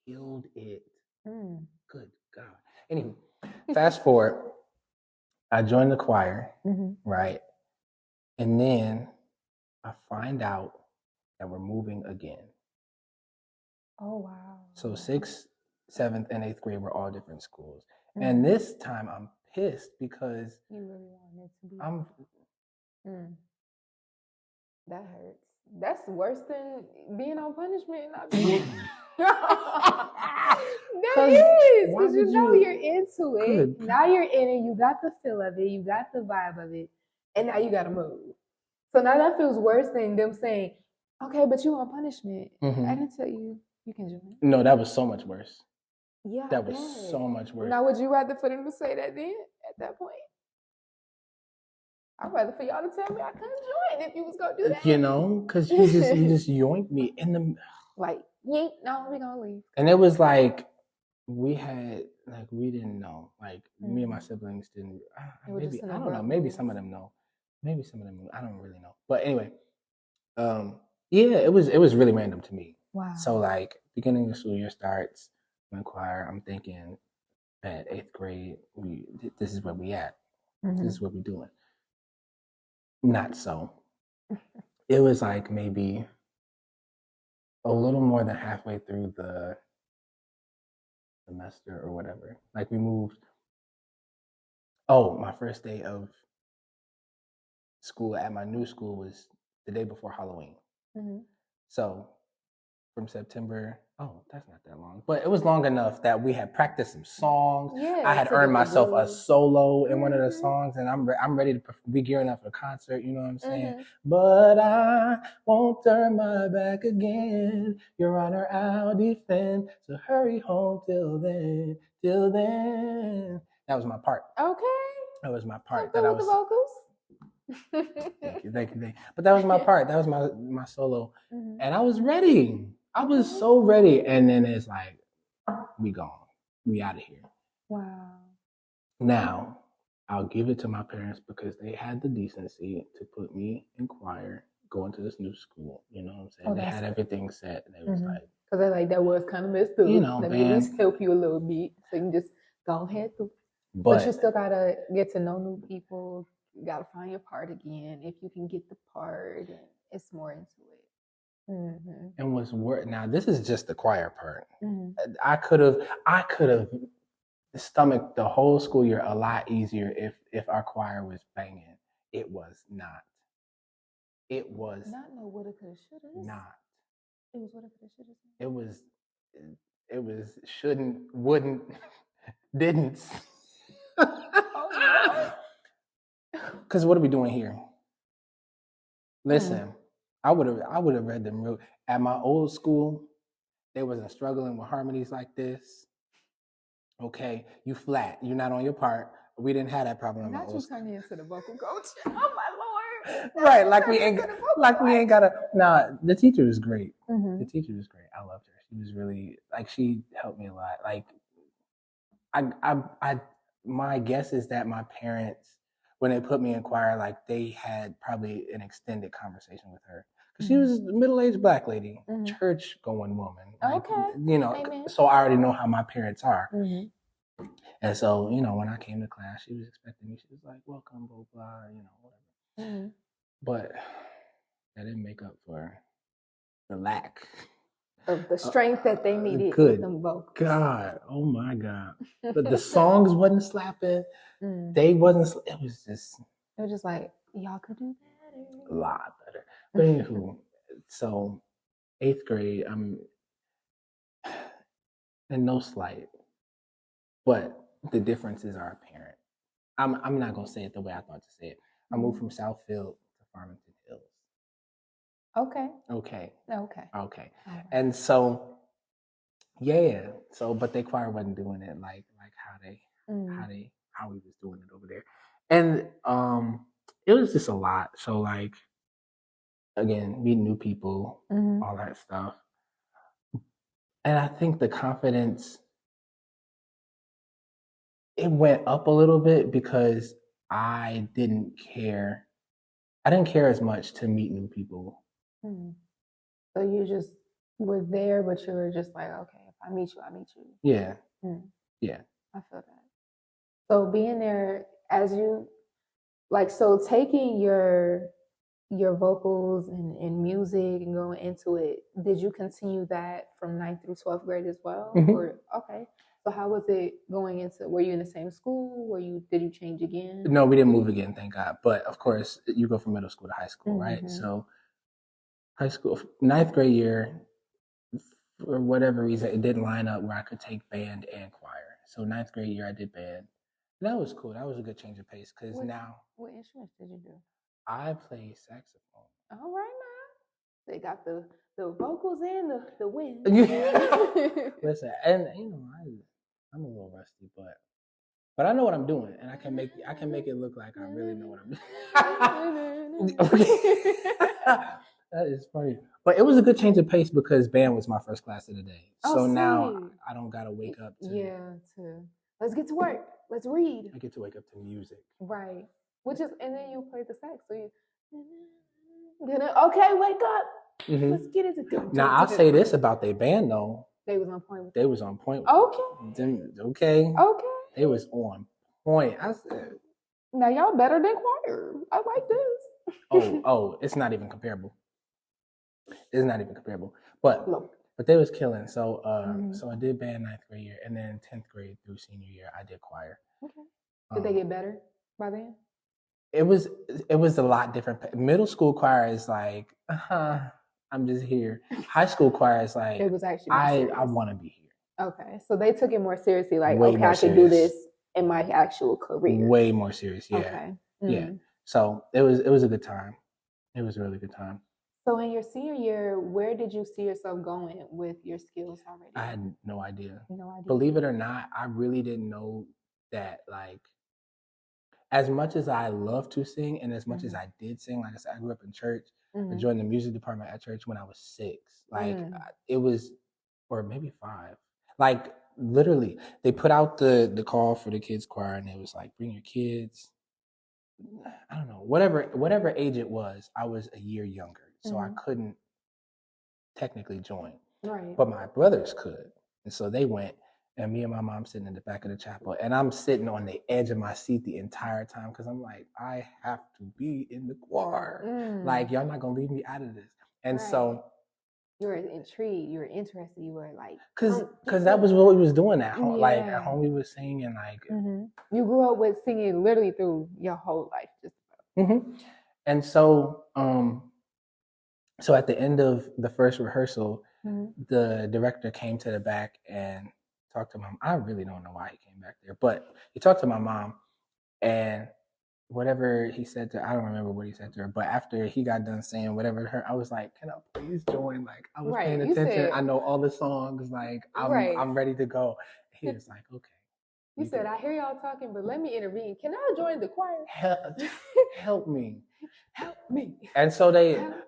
[SPEAKER 2] killed it. Good God. Anyway, fast forward. I joined the choir, right? And then I find out that we're moving again.
[SPEAKER 1] Oh, wow.
[SPEAKER 2] So 6th, 7th, and 8th grade were all different schools. And this time I'm pissed because
[SPEAKER 1] you really wanted to be. That hurts. That's worse than being on punishment and not being. That is, because you know you're into it. Good. Now you're in it. You got the feel of it. You got the vibe of it, and now you got to move. So now that feels worse than them saying, "Okay, but you on punishment." I didn't tell you can join.
[SPEAKER 2] No, that was so much worse.
[SPEAKER 1] Yeah,
[SPEAKER 2] that was so much worse.
[SPEAKER 1] Now, would you rather for them to say that then? At that point, I'd rather for y'all to tell me I couldn't join if you was gonna do that.
[SPEAKER 2] You know, because you just yoinked me in the
[SPEAKER 1] like, yeet, no, we gonna leave.
[SPEAKER 2] And it was like we didn't know. Like me and my siblings didn't. Maybe I don't know. Maybe some of them know. Maybe some of them. I don't really know. But anyway, yeah, it was really random to me.
[SPEAKER 1] Wow.
[SPEAKER 2] So like beginning of the school year starts, I'm in choir. I'm thinking at 8th grade, this is where we at. This is what we doing. Not so. It was like maybe a little more than halfway through the semester or whatever. Like we moved. Oh, my first day of school at my new school was the day before Halloween. So from September, that's not that long, but it was long enough that we had practiced some songs. Yeah, I had earned myself a solo in one of the songs, and I'm ready to be gearing up for the concert. You know what I'm saying? But I won't turn my back again. Your Honor, I'll defend. So hurry home till then. Till then. That was my part.
[SPEAKER 1] Okay.
[SPEAKER 2] That was my part. That I was.
[SPEAKER 1] The vocals.
[SPEAKER 2] Thank you. But that was my part. That was my solo, and I was ready. I was so ready, and then it's like, we gone. We out of here.
[SPEAKER 1] Wow.
[SPEAKER 2] Now, I'll give it to my parents because they had the decency to put me in choir, going to this new school. You know what I'm saying? They had everything set, and they was like,
[SPEAKER 1] because they're like, that was kind of messed up.
[SPEAKER 2] You know,
[SPEAKER 1] let me at least help you a little bit, so you can just go ahead through. But you still gotta get to know new people. You gotta find your part again. If you can get the part, and it's more into it.
[SPEAKER 2] And what's worse, now this is just the choir part. I could have stomached the whole school year a lot easier if our choir was banging. It was not. It was
[SPEAKER 1] not no woulda coulda shoulda.
[SPEAKER 2] Not.
[SPEAKER 1] It was woulda coulda shoulda.
[SPEAKER 2] It was shouldn't, wouldn't, didn't. Because what are we doing here? Listen. I would have read them real. At my old school, they wasn't struggling with harmonies like this. Okay, you flat. You're not on your part. We didn't have that problem in my old school.
[SPEAKER 1] Not you turning into the vocal coach. Oh my Lord!
[SPEAKER 2] Right, like we ain't gotta. Nah, the teacher was great. The teacher was great. I loved her. She was really she helped me a lot. Like, my guess is that my parents, when they put me in choir, like they had probably an extended conversation with her. She was a middle-aged Black lady, church-going woman. Like, you know, Amen. So I already know how my parents are. And so, you know, when I came to class, she was expecting me. She was like, welcome, blah, blah, you know, whatever. But that didn't make up for the lack
[SPEAKER 1] of the strength that they needed
[SPEAKER 2] with
[SPEAKER 1] them vocals.
[SPEAKER 2] God, oh my God. But the songs wasn't slapping. They wasn't, it was
[SPEAKER 1] just like, y'all could do better.
[SPEAKER 2] A lot better. But anywho, so 8th grade, and no slight, but the differences are apparent. I'm not gonna say it the way I thought to say it. I moved from Southfield to Farmington Hills. Okay. Right. And so, yeah. So, but they choir wasn't doing it like how we was doing it over there, and it was just a lot. So like, again, meeting new people, all that stuff, and I think the confidence, it went up a little bit because I didn't care as much to meet new people
[SPEAKER 1] So you just were there, but you were just like, okay, if I meet you, I meet you.
[SPEAKER 2] Yeah. Yeah.
[SPEAKER 1] I feel that. So being there as you so taking your vocals and music and going into it, did you continue that from 9th through 12th grade as well? Or okay. So how was it going into, were you in the same school? Did you change again?
[SPEAKER 2] No, we didn't move again, thank God. But of course, you go from middle school to high school, right? So high school, 9th grade year, for whatever reason, it didn't line up where I could take band and choir. So 9th grade year, I did band. That was cool. That was a good change of pace because now.
[SPEAKER 1] What instruments did you do?
[SPEAKER 2] I play saxophone.
[SPEAKER 1] All right, now they got the vocals and the wind.
[SPEAKER 2] Listen, and I'm a little rusty, but I know what I'm doing, and I can make it look like I really know what I'm doing. That is funny, but it was a good change of pace because band was my first class of the day. So now I don't gotta wake up to
[SPEAKER 1] let's get to work. Let's read.
[SPEAKER 2] I get to wake up to music.
[SPEAKER 1] Right. And then you play the sax. So you okay, wake up. Let's get into it.
[SPEAKER 2] Now I'll say this about their band though.
[SPEAKER 1] They was on point.
[SPEAKER 2] They was on point.
[SPEAKER 1] Okay.
[SPEAKER 2] They was on point. I said.
[SPEAKER 1] Now y'all better than choir. I like this.
[SPEAKER 2] Oh, it's not even comparable. But they was killing. So so I did band 9th grade year, and then 10th grade through senior year I did choir.
[SPEAKER 1] Okay. Did they get better by then?
[SPEAKER 2] It was a lot different. Middle school choir is like, I'm just here. High school choir is like, it was actually I want to be here.
[SPEAKER 1] Okay, so they took it more seriously. Like, okay, I can do this in my actual career.
[SPEAKER 2] Way more serious, yeah.
[SPEAKER 1] Okay.
[SPEAKER 2] Yeah. So it was a good time. It was a really good time.
[SPEAKER 1] So in your senior year, where did you see yourself going with your skills already?
[SPEAKER 2] I had no idea. Believe it or not, I really didn't know that, like, as much as I love to sing and as much as I did sing, like I said, I grew up in church. I joined the music department at church when I was 6. Like it was, or maybe 5. Like literally, they put out the call for the kids choir, and it was like, bring your kids. I don't know, whatever age it was. I was a year younger, so I couldn't technically join.
[SPEAKER 1] Right.
[SPEAKER 2] But my brothers could, and so they went. And me and my mom sitting in the back of the chapel, and I'm sitting on the edge of my seat the entire time because I'm like, I have to be in the choir. Like, y'all not gonna leave me out of this. And so
[SPEAKER 1] you were intrigued, you were interested, you were like,
[SPEAKER 2] because that was what we was doing at home. Like at home, we was singing. Like
[SPEAKER 1] you grew up with singing literally through your whole life, just
[SPEAKER 2] about. And so, so at the end of the first rehearsal, the director came to the back and talked to mom. I really don't know why he came back there, but he talked to my mom, and whatever he said to her, I don't remember what he said to her, but after he got done saying whatever to her, I was like, can I please join? Like, I was paying attention. I know all the songs. Like, I'm ready to go. He was like, okay.
[SPEAKER 1] You said, I hear y'all talking, but let me intervene. Can I join the choir?
[SPEAKER 2] Help me.
[SPEAKER 1] Help me.
[SPEAKER 2] And so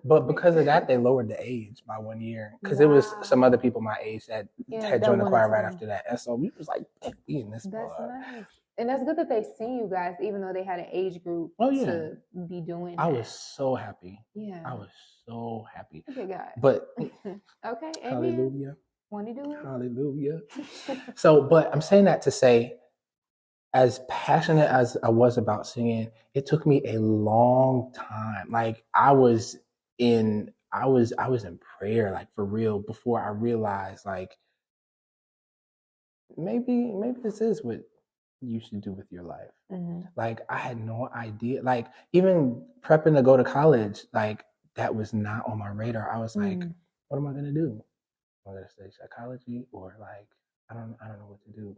[SPEAKER 2] but because of that, they lowered the age by 1 year because it was some other people my age that had joined the choir right after that. And so we was like, be in this.
[SPEAKER 1] That's nice. And that's good that they see you guys, even though they had an age group to be doing that.
[SPEAKER 2] I was so happy.
[SPEAKER 1] Yeah.
[SPEAKER 2] I was so happy.
[SPEAKER 1] Okay, God.
[SPEAKER 2] But
[SPEAKER 1] okay,
[SPEAKER 2] hallelujah.
[SPEAKER 1] Want to do it?
[SPEAKER 2] Hallelujah. So, but I'm saying that to say, as passionate as I was about singing, it took me a long time. Like I was in prayer, like for real, before I realized like maybe this is what you should do with your life. Like I had no idea. Like even prepping to go to college, like that was not on my radar. I was like, what am I gonna do? Am I gonna study psychology or like I don't know what to do.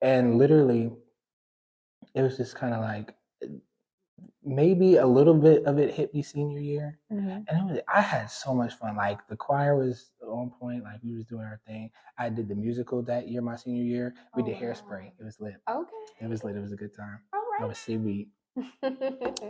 [SPEAKER 2] And literally it was just kind of like maybe a little bit of it hit me senior year, and I had so much fun. Like the choir was on point, like we was doing our thing. I did the musical that year, my senior year. We did Hairspray. It was lit.
[SPEAKER 1] Okay,
[SPEAKER 2] it was lit. It was a good time.
[SPEAKER 1] All right,
[SPEAKER 2] I was seaweed.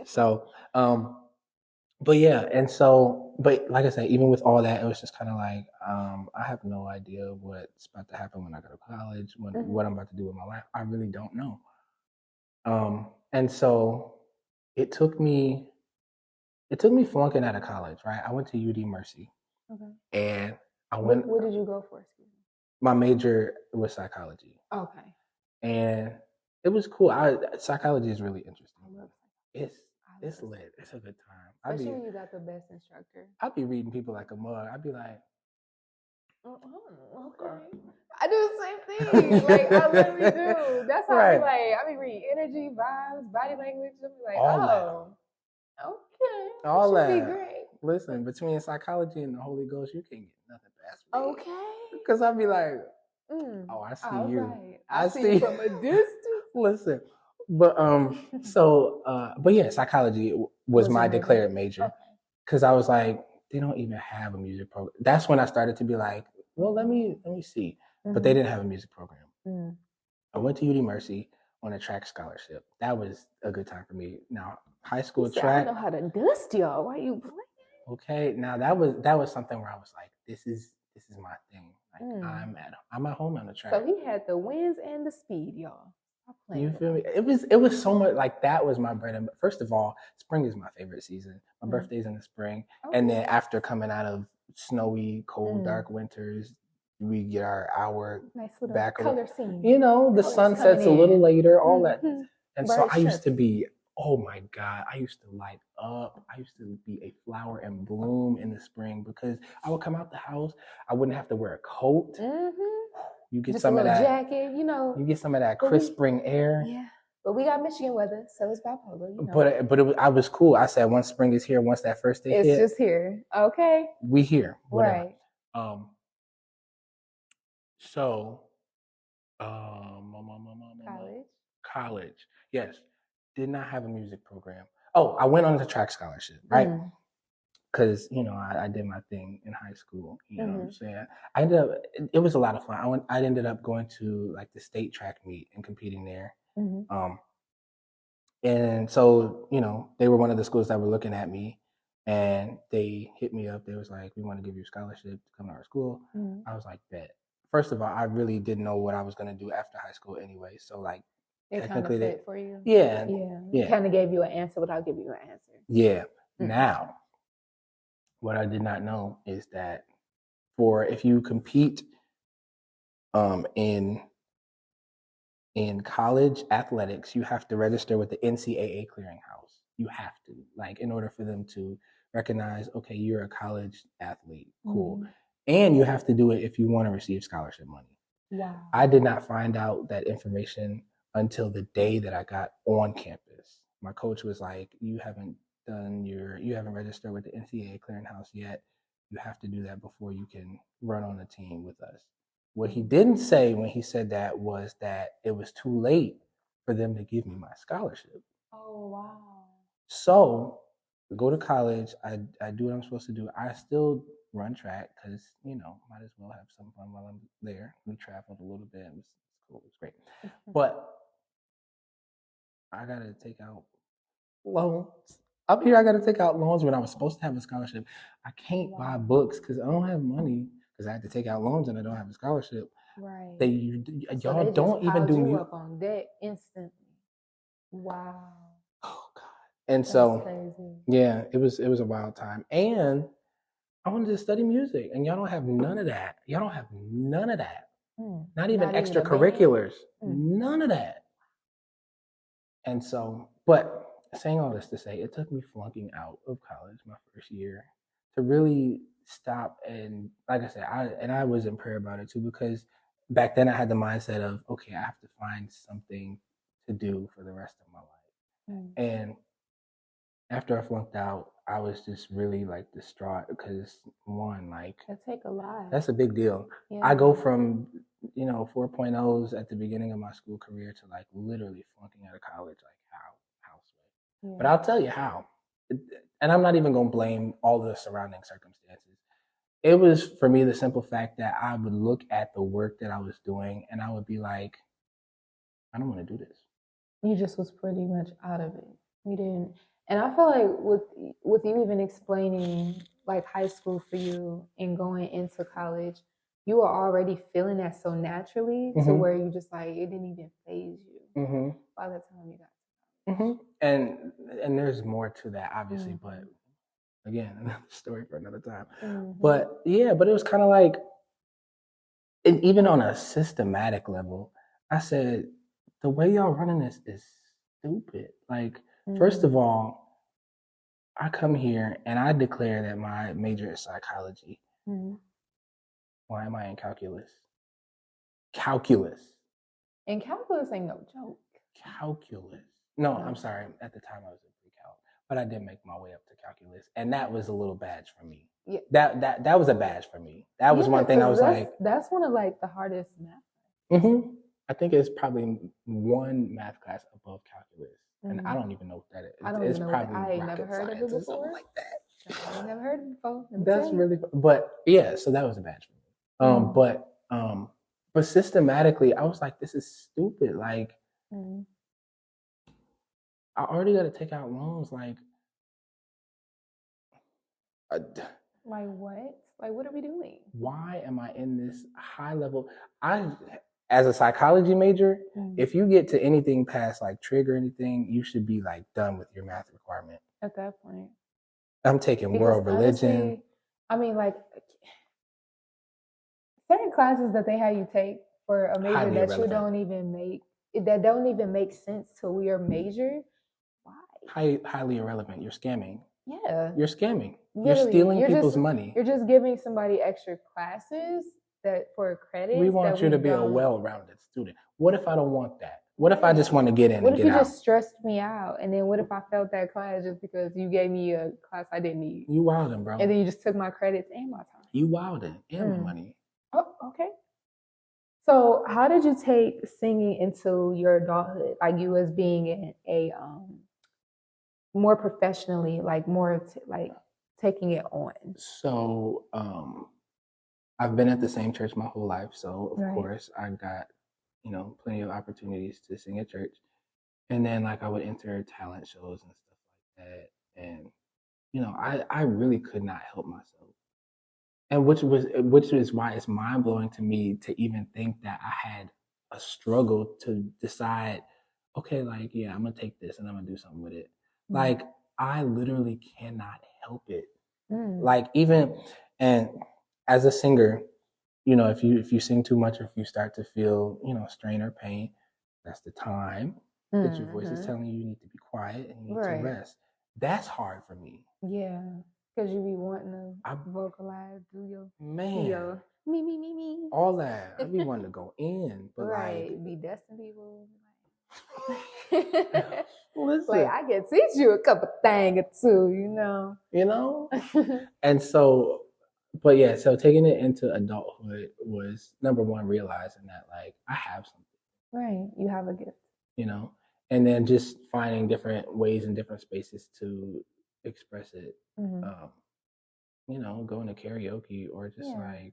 [SPEAKER 2] So, but yeah, and so, but like I said, even with all that, it was just kind of like I have no idea what's about to happen when I go to college, what I'm about to do with my life. I really don't know. And so it took me it took me flunking out of college, right? I went to UD Mercy. Okay. And I went.
[SPEAKER 1] What did you go for? Excuse me.
[SPEAKER 2] My major was psychology.
[SPEAKER 1] Okay.
[SPEAKER 2] And it was cool. Psychology is really interesting. I love psychology. It's lit. It's a good time.
[SPEAKER 1] Especially when you got the best instructor.
[SPEAKER 2] I'd be reading people like a mug. I'd be like,
[SPEAKER 1] okay. I do the same thing. Like I literally do. That's how I be like. I be reading energy, vibes, body language. I be like, okay.
[SPEAKER 2] All that.
[SPEAKER 1] Should be great.
[SPEAKER 2] Listen, between psychology and the Holy Ghost, you can't get nothing past me.
[SPEAKER 1] Okay.
[SPEAKER 2] Because I'd be like, oh, I see you.
[SPEAKER 1] Right. I see you from a distance.
[SPEAKER 2] Listen. But but yeah, psychology was my declared major. Because I was like, they don't even have a music program. That's when I started to be like, well, let me see. Mm-hmm. But they didn't have a music program. Mm-hmm. I went to UD Mercy on a track scholarship. That was a good time for me. Now, high school track.
[SPEAKER 1] I know how to dust y'all. Why you playing?
[SPEAKER 2] Okay, now that was something where I was like, this is my thing. Like I'm at home on the track.
[SPEAKER 1] So he had the wins and the speed, y'all.
[SPEAKER 2] You feel me? It was so much like that was my bread and first of all, spring is my favorite season. My birthday's in the spring. Okay. And then after coming out of snowy, cold, dark winters, we get our
[SPEAKER 1] nice little
[SPEAKER 2] back
[SPEAKER 1] color scene.
[SPEAKER 2] You know, the sun sets a little later, all that. And so I used to be, oh my God, I used to light up. I used to be a flower in bloom in the spring because I would come out the house. I wouldn't have to wear a coat. Mm-hmm. You get
[SPEAKER 1] just
[SPEAKER 2] some
[SPEAKER 1] a
[SPEAKER 2] of that
[SPEAKER 1] jacket, you know.
[SPEAKER 2] You get some of that crisp spring air.
[SPEAKER 1] Yeah, but we got Michigan weather, so it's bipolar. You
[SPEAKER 2] know. But I was cool. I said once spring is here, once that first day
[SPEAKER 1] it's
[SPEAKER 2] hit,
[SPEAKER 1] just here. Okay,
[SPEAKER 2] we here. Whatever.
[SPEAKER 1] Right.
[SPEAKER 2] So, college. Yes, did not have a music program. Oh, I went on the track scholarship, right? Because you know I did my thing in high school. You know what I'm saying? I ended up. It was a lot of fun. I ended up going to like the state track meet and competing there. And so you know they were one of the schools that were looking at me, and they hit me up. They was like, "We want to give you a scholarship to come to our school." I was like, "Bet." First of all, I really didn't know what I was going to do after high school anyway. So like,
[SPEAKER 1] it kind of fit for you.
[SPEAKER 2] Yeah.
[SPEAKER 1] It kind of gave you an answer without giving you an answer.
[SPEAKER 2] Yeah. Now, what I did not know is that if you compete in college athletics, you have to register with the NCAA clearinghouse. You have to, like, in order for them to recognize, okay, you're a college athlete. Cool. And you have to do it if you want to receive scholarship money.
[SPEAKER 1] Wow.
[SPEAKER 2] I did not find out that information until the day that I got on campus. My coach was like, you haven't registered with the NCAA clearinghouse yet. You have to do that before you can run on a team with us. What he didn't say when he said that was that it was too late for them to give me my scholarship.
[SPEAKER 1] Oh, wow.
[SPEAKER 2] So I go to college. I do what I'm supposed to do. I still run track because, you know, might as well have some fun while I'm there. We traveled a little bit. It was cool. It was great. But I got to take out loans. Up here, I got to take out loans when I was supposed to have a scholarship. I can't buy books because I don't have money because I had to take out loans and I don't have a scholarship.
[SPEAKER 1] Right.
[SPEAKER 2] Y'all they don't even do
[SPEAKER 1] you up on debt instantly. Wow.
[SPEAKER 2] Oh God. And that's so crazy. Yeah, it was a wild time. And I wanted to study music, and y'all don't have none of that. Y'all don't have none of that. Not even extracurriculars. None of that. And so, but saying all this to say, it took me flunking out of college my first year to really stop. And like I said, I was in prayer about it too, because back then I had the mindset of, okay, I have to find something to do for the rest of my life. And after I flunked out, I was just really like distraught because one, like
[SPEAKER 1] that take a lot.
[SPEAKER 2] That's a big deal. Yeah. I go from 4.0s at the beginning of my school career to like literally flunking out of college. Like how? Yeah. But I'll tell you how. And I'm not even going to blame all the surrounding circumstances. It was for me the simple fact that I would look at the work that I was doing and I would be like, I don't want to do this.
[SPEAKER 1] You just was pretty much out of it. You didn't. And I feel like with you even explaining like high school for you and going into college, you were already feeling that so naturally to where you just like it didn't even faze you by the time you got to college.
[SPEAKER 2] And there's more to that, obviously, but again, another story for another time. But yeah, but it was kind of like, and even on a systematic level, I said, the way y'all running this is stupid. Like, first of all, I come here and I declare that my major is psychology. Why am I in calculus? Calculus.
[SPEAKER 1] And calculus ain't no joke.
[SPEAKER 2] Calculus. No, I'm sorry. At the time I was in pre-calc, but I did make my way up to calculus, and that was a little badge for me. Yeah. That was a badge for me. That was one thing I was like.
[SPEAKER 1] That's one of like the hardest math.
[SPEAKER 2] I think it's probably one math class above calculus, and I don't even know what that is.
[SPEAKER 1] I don't
[SPEAKER 2] it's
[SPEAKER 1] even know.
[SPEAKER 2] Probably
[SPEAKER 1] I ain't never heard of it before.
[SPEAKER 2] Something like that.
[SPEAKER 1] I ain't never heard of it before.
[SPEAKER 2] That's really, but yeah. So that was a badge for me. But systematically, I was like, this is stupid. Like, I already got to take out loans. Like
[SPEAKER 1] what? Like, what are we doing?
[SPEAKER 2] Why am I in this high level? As a psychology major, if you get to anything past like trig or anything, you should be like done with your math requirement.
[SPEAKER 1] At that point.
[SPEAKER 2] I'm taking world religion.
[SPEAKER 1] Honestly, I mean, like, certain classes that they have you take for a major that you don't even make sense to your major. Why?
[SPEAKER 2] Highly irrelevant. You're scamming.
[SPEAKER 1] Yeah.
[SPEAKER 2] You're scamming. You're stealing people's money.
[SPEAKER 1] You're just giving somebody extra classes that for credit.
[SPEAKER 2] We want you to be a well-rounded student. What if I don't want that? What if I just want to get in and get out?
[SPEAKER 1] What if you just stressed me out? And then what if I failed that class just because you gave me a class I didn't need?
[SPEAKER 2] You wildin', bro.
[SPEAKER 1] And then you just took my credits and my time.
[SPEAKER 2] You wildin' and my money.
[SPEAKER 1] Oh, okay. So how did you take singing into your adulthood? Like you as being in a more professionally, like more like taking it on?
[SPEAKER 2] So I've been at the same church my whole life. So of course I got, plenty of opportunities to sing at church. And then like I would enter talent shows and stuff like that. And, I really could not help myself. And which is why it's mind blowing to me to even think that I had a struggle to decide, okay, like, yeah, I'm gonna take this and I'm gonna do something with it. Like I literally cannot help it. Like even, and as a singer, if you sing too much or if you start to feel, strain or pain, that's the time that your voice is telling you need to be quiet and you need to rest. That's hard for me.
[SPEAKER 1] Yeah. Because you be wanting to vocalize, do your me.
[SPEAKER 2] All that. I be wanting to go in. But
[SPEAKER 1] be dusting people.
[SPEAKER 2] Listen.
[SPEAKER 1] Like I can teach you a couple things or two,
[SPEAKER 2] And so, but yeah, so taking it into adulthood was number one, realizing that like I have something.
[SPEAKER 1] Right. You have a gift.
[SPEAKER 2] And then just finding different ways and different spaces to express it. Going to karaoke or just like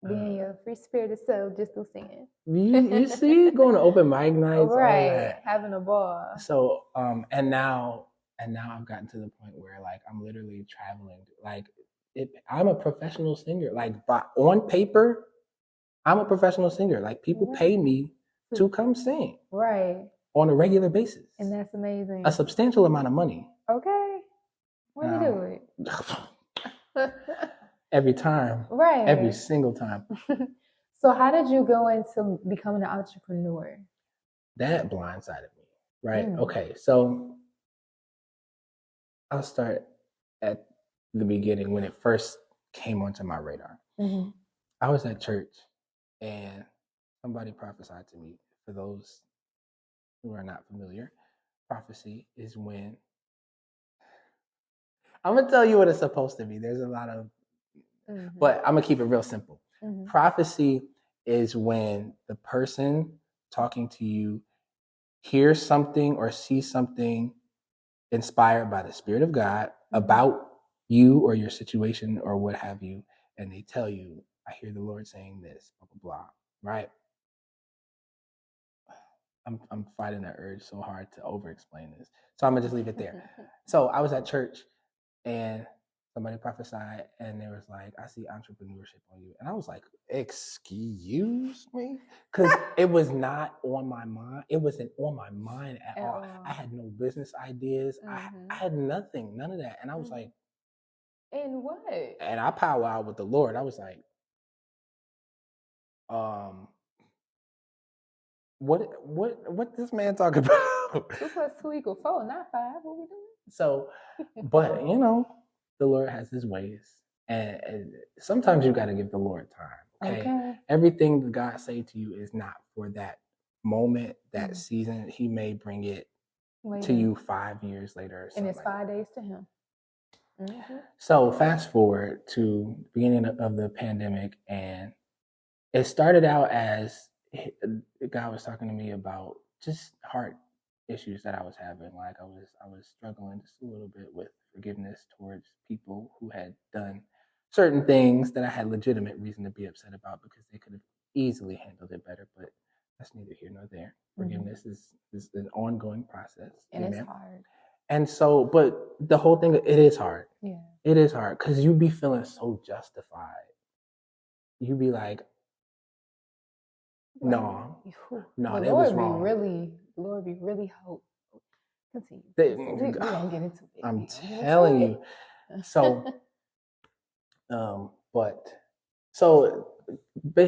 [SPEAKER 1] being your free spirited self, just to singing.
[SPEAKER 2] You see, going to open mic nights,
[SPEAKER 1] right? Having a ball.
[SPEAKER 2] So, and now I've gotten to the point where like I'm literally traveling. Like, I'm a professional singer. Like, on paper, I'm a professional singer. Like, people pay me to come sing, on a regular basis,
[SPEAKER 1] and that's amazing.
[SPEAKER 2] A substantial amount of money.
[SPEAKER 1] Okay, when you do it.
[SPEAKER 2] Every time. Every single time.
[SPEAKER 1] So how did you go into becoming an entrepreneur?
[SPEAKER 2] That blindsided me, right? Okay, so I'll start at the beginning when it first came onto my radar. I was at church and somebody prophesied to me. For those who are not familiar, prophecy is when I'm going to tell you what it's supposed to be. There's a lot of, but I'm going to keep it real simple. Prophecy is when the person talking to you hears something or sees something inspired by the Spirit of God about you or your situation or what have you, and they tell you, I hear the Lord saying this, blah, blah, blah, right? I'm fighting that urge so hard to over-explain this. So I'm going to just leave it there. So I was at church and somebody prophesied and they was like, I see entrepreneurship on you. And I was like, excuse me? Because it was not on my mind. It wasn't on my mind at all. I had no business ideas. I had nothing, none of that. And I was like,
[SPEAKER 1] And what?
[SPEAKER 2] And I powwowed with the Lord. I was like, what this man talking about?
[SPEAKER 1] 2 + 2 = 4, not 5. What we doing?
[SPEAKER 2] So, but the Lord has his ways. And sometimes you got to give the Lord time. Okay. Everything that God say to you is not for that moment, that season. He may bring it to you 5 years later or something.
[SPEAKER 1] And it's 5 days to him.
[SPEAKER 2] So fast forward to the beginning of the pandemic, and it started out as God was talking to me about just heart issues that I was having. Like I was struggling just a little bit with forgiveness towards people who had done certain things that I had legitimate reason to be upset about because they could have easily handled it better. But that's neither here nor there. Forgiveness is an ongoing process.
[SPEAKER 1] And it's hard.
[SPEAKER 2] And so, but the whole thing, it is hard.
[SPEAKER 1] Yeah.
[SPEAKER 2] It is hard because you be feeling so justified. You be like, no,
[SPEAKER 1] the
[SPEAKER 2] that was wrong.
[SPEAKER 1] Lord be really hope. Continue.
[SPEAKER 2] We
[SPEAKER 1] don't get into it.
[SPEAKER 2] I'm telling you. So,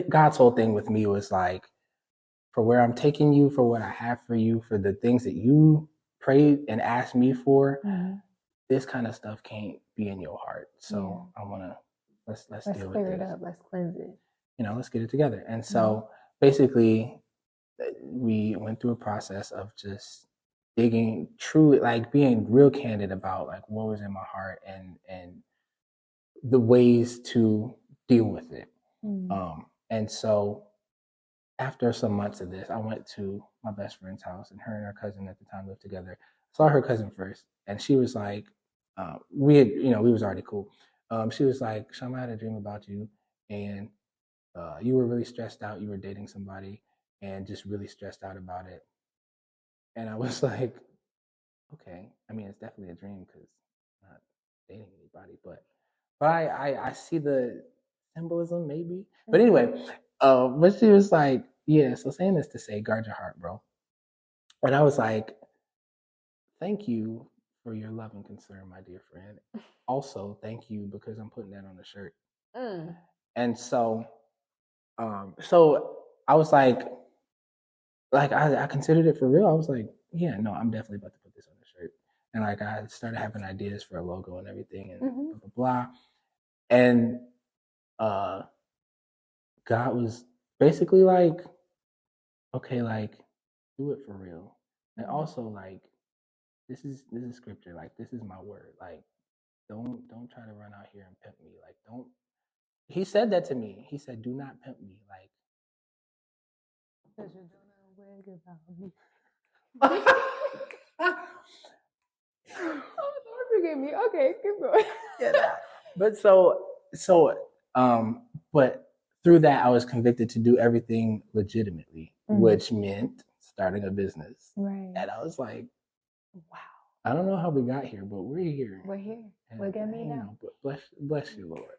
[SPEAKER 2] God's whole thing with me was like, for where I'm taking you, for what I have for you, for the things that you prayed and asked me for, this kind of stuff can't be in your heart. So I want to let's deal with
[SPEAKER 1] clear
[SPEAKER 2] this.
[SPEAKER 1] It up. Let's cleanse it.
[SPEAKER 2] Let's get it together. And so basically, we went through a process of just digging, truly, like being real candid about like what was in my heart and the ways to deal with it. And so after some months of this, I went to my best friend's house, and her and her cousin at the time lived together. Saw her cousin first, and she was like, we was already cool. She was like, Shammah, I had a dream about you, and you were really stressed out. You were dating somebody and just really stressed out about it. And I was like, okay. I mean, it's definitely a dream because I'm not dating anybody, but I see the symbolism maybe. But anyway, but she was like, yeah, so saying this to say, guard your heart, bro. And I was like, thank you for your love and concern, my dear friend. Also, thank you because I'm putting that on the shirt. And so I was like I considered it for real. I was like, yeah, no, I'm definitely about to put this on the shirt. And like I started having ideas for a logo and everything and blah blah blah. And God was basically like, okay, like do it for real. And also like this is scripture. Like this is my word. Like don't try to run out here and pimp me. Like don't. He said that to me. He said, do not pimp me. Like because you don't know where about me.
[SPEAKER 1] Oh, Lord forgive me. Okay, keep going.
[SPEAKER 2] But but through that I was convicted to do everything legitimately, which meant starting a business.
[SPEAKER 1] Right.
[SPEAKER 2] And I was like, wow. I don't know how we got here, but we're here.
[SPEAKER 1] We're here. We're getting me now.
[SPEAKER 2] But bless you, Lord.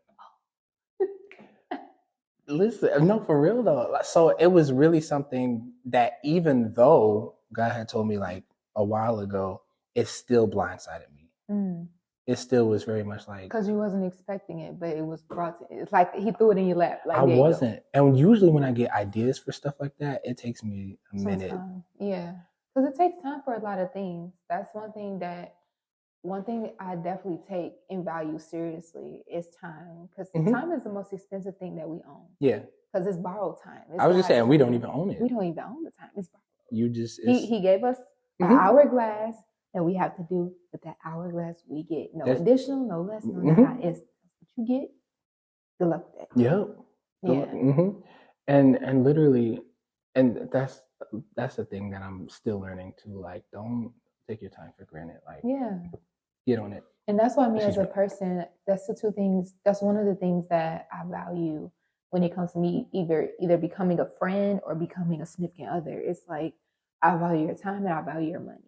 [SPEAKER 2] Listen, no, for real though. So it was really something that even though God had told me like a while ago, it still blindsided me. It still was very much like
[SPEAKER 1] because you wasn't expecting it, but it was brought to. It's like he threw it in your lap. Like
[SPEAKER 2] I wasn't, and usually when I get ideas for stuff like that, it takes me a minute.
[SPEAKER 1] Yeah, because it takes time for a lot of things. That's one thing I definitely take and value seriously is time, because time is the most expensive thing that we own.
[SPEAKER 2] Yeah,
[SPEAKER 1] because it's borrowed time.
[SPEAKER 2] I was just saying we don't even own it.
[SPEAKER 1] We don't even own the time. It's borrowed.
[SPEAKER 2] You just
[SPEAKER 1] he gave us an hourglass. And we have to do with that hourglass we get. No additional, no less, no not. It's what you get. Good luck with that.
[SPEAKER 2] Yep. Yeah. And literally, and that's the thing that I'm still learning to like. Don't take your time for granted. Like, get on it.
[SPEAKER 1] And that's why me as a person, that's the two things. That's one of the things that I value when it comes to me either becoming a friend or becoming a significant other. It's like I value your time and I value your money.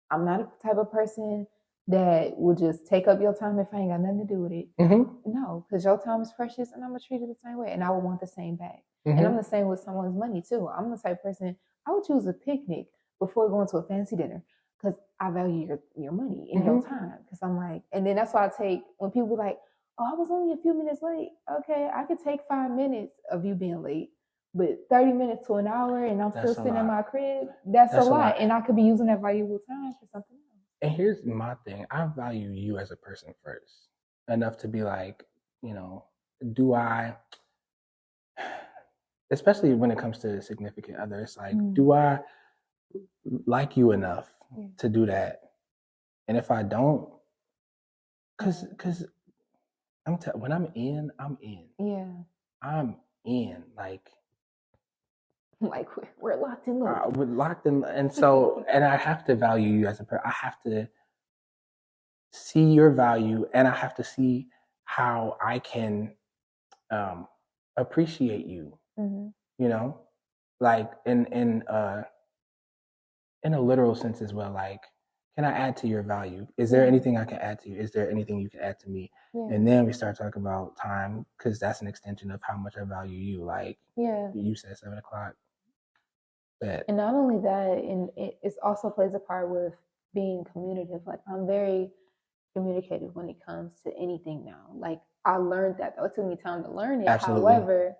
[SPEAKER 1] I'm not a type of person that will just take up your time if I ain't got nothing to do with it. No, because your time is precious and I'm going to treat it the same way. And I will want the same back. And I'm the same with someone's money too. I'm the type of person, I would choose a picnic before going to a fancy dinner because I value your money and your time. Because I'm like, and then that's why I take, when people be like, oh, I was only a few minutes late. Okay, I could take 5 minutes of you being late, but 30 minutes to an hour and I'm still sitting in my crib, that's a lot. And I could be using that valuable time for something else.
[SPEAKER 2] And here's my thing. I value you as a person first, enough to be like, do I, especially when it comes to significant others, like, do I like you enough to do that? And if I don't, because when I'm in, I'm in.
[SPEAKER 1] Yeah.
[SPEAKER 2] I'm in. Like
[SPEAKER 1] we're locked in love.
[SPEAKER 2] We're locked in. And so, and I have to value you as a person. I have to see your value, and I have to see how I can appreciate you. Like in a literal sense as well. Like, can I add to your value? Is there anything I can add to you? Is there anything you can add to me? And then we start talking about time, because that's an extension of how much I value you. Like, you said 7 o'clock.
[SPEAKER 1] And not only that, and it also plays a part with being communicative. Like, I'm very communicative when it comes to anything now. Like, I learned that, though. It took me time to learn it.
[SPEAKER 2] Absolutely.
[SPEAKER 1] However,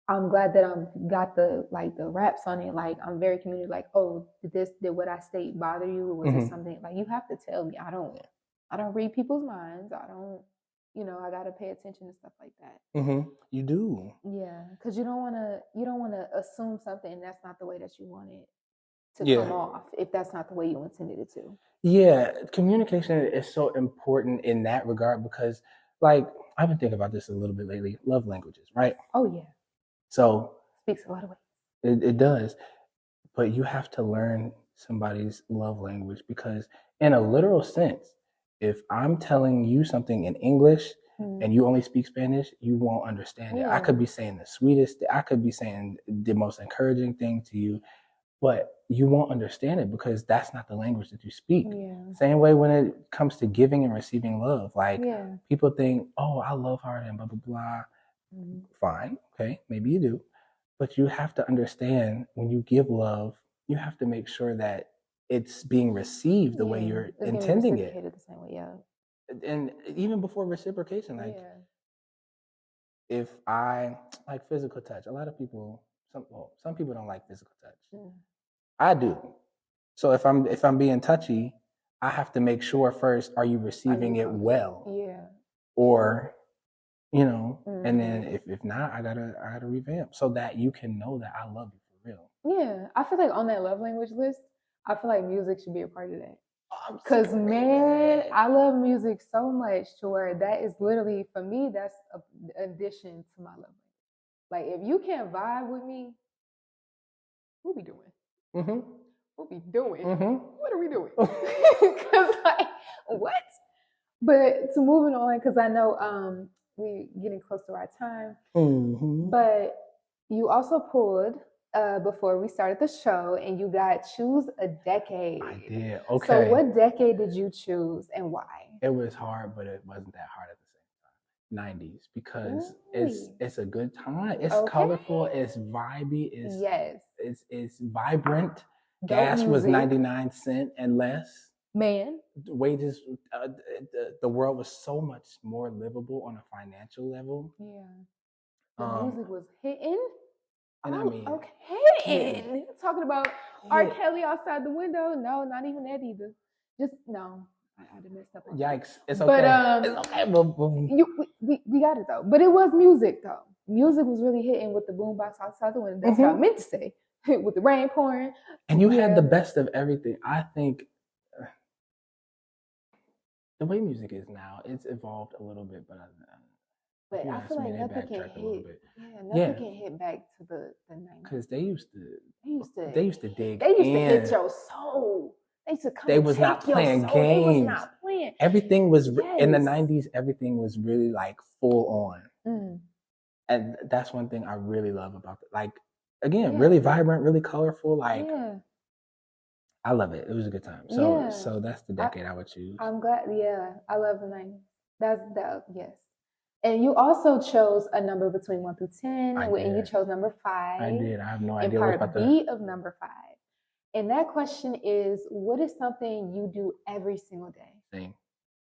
[SPEAKER 1] I'm glad that I've got the wraps on it. Like, I'm very communicative. Like, oh, did what I state bother you? Or was it something like, you have to tell me? I don't read people's minds. I don't, I gotta pay attention to stuff like that.
[SPEAKER 2] You do.
[SPEAKER 1] Yeah, because you don't want to assume something and that's not the way that you want it to come off, if that's not the way you intended it to.
[SPEAKER 2] Yeah, communication is so important in that regard, because, like, I've been thinking about this a little bit lately. Love languages, right?
[SPEAKER 1] Oh yeah.
[SPEAKER 2] So
[SPEAKER 1] speaks a lot of ways.
[SPEAKER 2] It does, but you have to learn somebody's love language, because in a literal sense, if I'm telling you something in English and you only speak Spanish, you won't understand it. I could be saying the sweetest, I could be saying the most encouraging thing to you, but you won't understand it because that's not the language that you speak. Same way when it comes to giving and receiving love. Like, people think, oh, I love hard and blah, blah, blah. Fine. Okay. Maybe you do. But you have to understand, when you give love, you have to make sure that it's being received the way you're intending it.
[SPEAKER 1] The same way,
[SPEAKER 2] And even before reciprocation, like, if I like physical touch, a lot of people, some people don't like physical touch. I do. So if I'm being touchy, I have to make sure first, are you receiving it well? Or, and then if not, I gotta revamp, so that you can know that I love you for real.
[SPEAKER 1] Yeah, I feel like on that love language list, I feel like music should be a part of that. Because, man, I love music so much to where that is literally, for me, that's an addition to my love language. Like, if you can't vibe with me, what we doing? What we doing? What are we doing? Because, like, what? But to moving on, because I know we're getting close to our time. But you also pulled before we started the show, and you got choose a decade.
[SPEAKER 2] I did. Okay.
[SPEAKER 1] So what decade did you choose and why?
[SPEAKER 2] It was hard, but it wasn't that hard at the same time. 90s, because it's a good time. It's colorful. It's vibey. It's vibrant. Gas was 99 cents and less.
[SPEAKER 1] Man,
[SPEAKER 2] wages, the world was so much more livable on a financial level.
[SPEAKER 1] The music was hitting.
[SPEAKER 2] And I mean,
[SPEAKER 1] hitting. Talking about R. Kelly outside the window. No, not even that either. Just no. I done messed up.
[SPEAKER 2] Yikes! It's okay. But it's okay.
[SPEAKER 1] We got it though. But it was music though. Music was really hitting with the boombox outside the window. That's what I meant to say. With the rain pouring.
[SPEAKER 2] And you had the best of everything. I think the way music is now, it's evolved a little bit, but
[SPEAKER 1] I feel like nothing can hit. Nothing can hit back to the 90s.
[SPEAKER 2] Because they used to dig.
[SPEAKER 1] They used to hit your soul. They used to come.
[SPEAKER 2] They was not playing games.
[SPEAKER 1] They was not playing.
[SPEAKER 2] Everything was in the 90s. Everything was really like full on, and that's one thing I really love about it. Like, again, really vibrant, really colorful. Like, I love it. It was a good time. So that's the decade I would choose.
[SPEAKER 1] I'm glad. Yeah, I love the 90s. That's yes. And you also chose a number between 1 through 10, and you chose number 5.
[SPEAKER 2] I did. I have no idea
[SPEAKER 1] what about B of number 5. And that question is, what is something you do every single day?
[SPEAKER 2] Sing.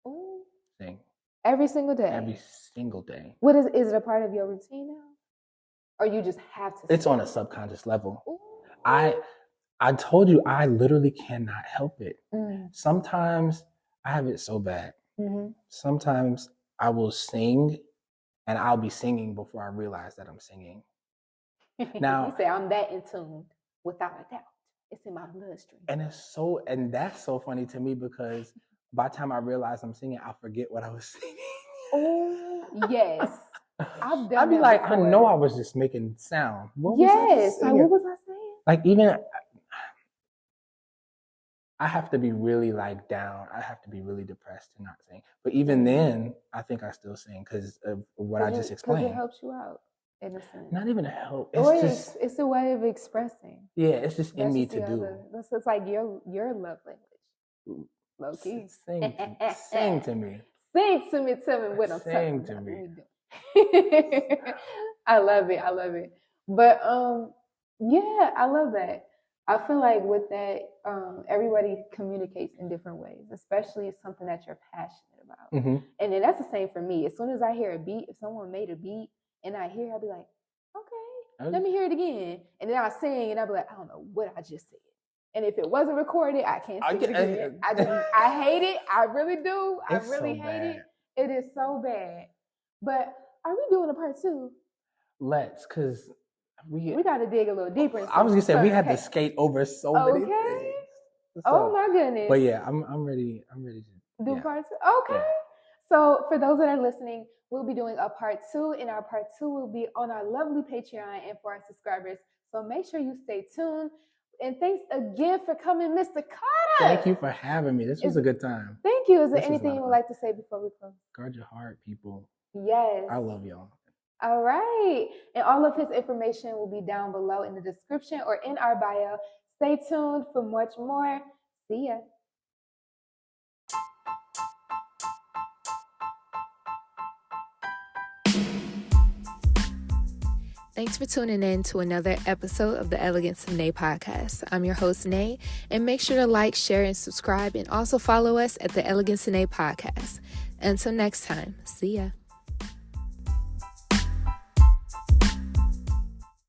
[SPEAKER 1] Ooh.
[SPEAKER 2] Sing.
[SPEAKER 1] Every single day?
[SPEAKER 2] Every single day.
[SPEAKER 1] What is it a part of your routine now? Or you just have to
[SPEAKER 2] It's
[SPEAKER 1] sing?
[SPEAKER 2] on a subconscious level.
[SPEAKER 1] Ooh.
[SPEAKER 2] I told you, I literally cannot help it. Sometimes I have it so bad. Sometimes I will sing and I'll be singing before I realize that I'm singing. Now,
[SPEAKER 1] you say I'm that in tune, without a doubt. It's in my bloodstream.
[SPEAKER 2] And that's so funny to me because by the time I realize I'm singing, I'll forget what I was singing.
[SPEAKER 1] Oh, yes. I've done
[SPEAKER 2] I'd be
[SPEAKER 1] that
[SPEAKER 2] like,
[SPEAKER 1] before.
[SPEAKER 2] I know I was just making sound.
[SPEAKER 1] What was I saying?
[SPEAKER 2] Like, even I have to be really like down. I have to be really depressed to not sing. But even then, I think I still sing because of what I just explained.
[SPEAKER 1] Because it helps you out, in a sense.
[SPEAKER 2] Not even a help.
[SPEAKER 1] It's a way of expressing.
[SPEAKER 2] Yeah, it's just in me to do.
[SPEAKER 1] It's like your love language. Low key.
[SPEAKER 2] Sing to me.
[SPEAKER 1] Sing to me. Tell me what I'm talking about.
[SPEAKER 2] Sing to me.
[SPEAKER 1] I love it. But yeah, I love that. I feel like with that, everybody communicates in different ways, especially if something that you're passionate about. And then that's the same for me. As soon as I hear a beat, if someone made a beat and I hear, I'll be like, okay, let me hear it again. And then I sing and I'll be like, I don't know what I just said. And if it wasn't recorded, I can't sing it again. I hate it. I really do. I really hate it. It is so bad. But are we doing a part 2?
[SPEAKER 2] Let's, because
[SPEAKER 1] we got to dig a little deeper.
[SPEAKER 2] I was gonna say we had to skate over so many things.
[SPEAKER 1] Oh my goodness!
[SPEAKER 2] But yeah, I'm ready. I'm ready to
[SPEAKER 1] do part 2. Okay. Yeah. So for those that are listening, we'll be doing a part 2, and our part 2 will be on our lovely Patreon and for our subscribers. So make sure you stay tuned. And thanks again for coming, Mr. Carter.
[SPEAKER 2] Thank you for having me. This was a good time.
[SPEAKER 1] Thank you. Is there anything you would like to say before we close?
[SPEAKER 2] Guard your heart, people.
[SPEAKER 1] Yes.
[SPEAKER 2] I love y'all.
[SPEAKER 1] All right. And all of his information will be down below in the description or in our bio. Stay tuned for much more. See ya. Thanks for tuning in to another episode of the Elegance of Nae podcast. I'm your host, Nae, and make sure to like, share, and subscribe, and also follow us at the Elegance of Nae podcast. Until next time, see ya.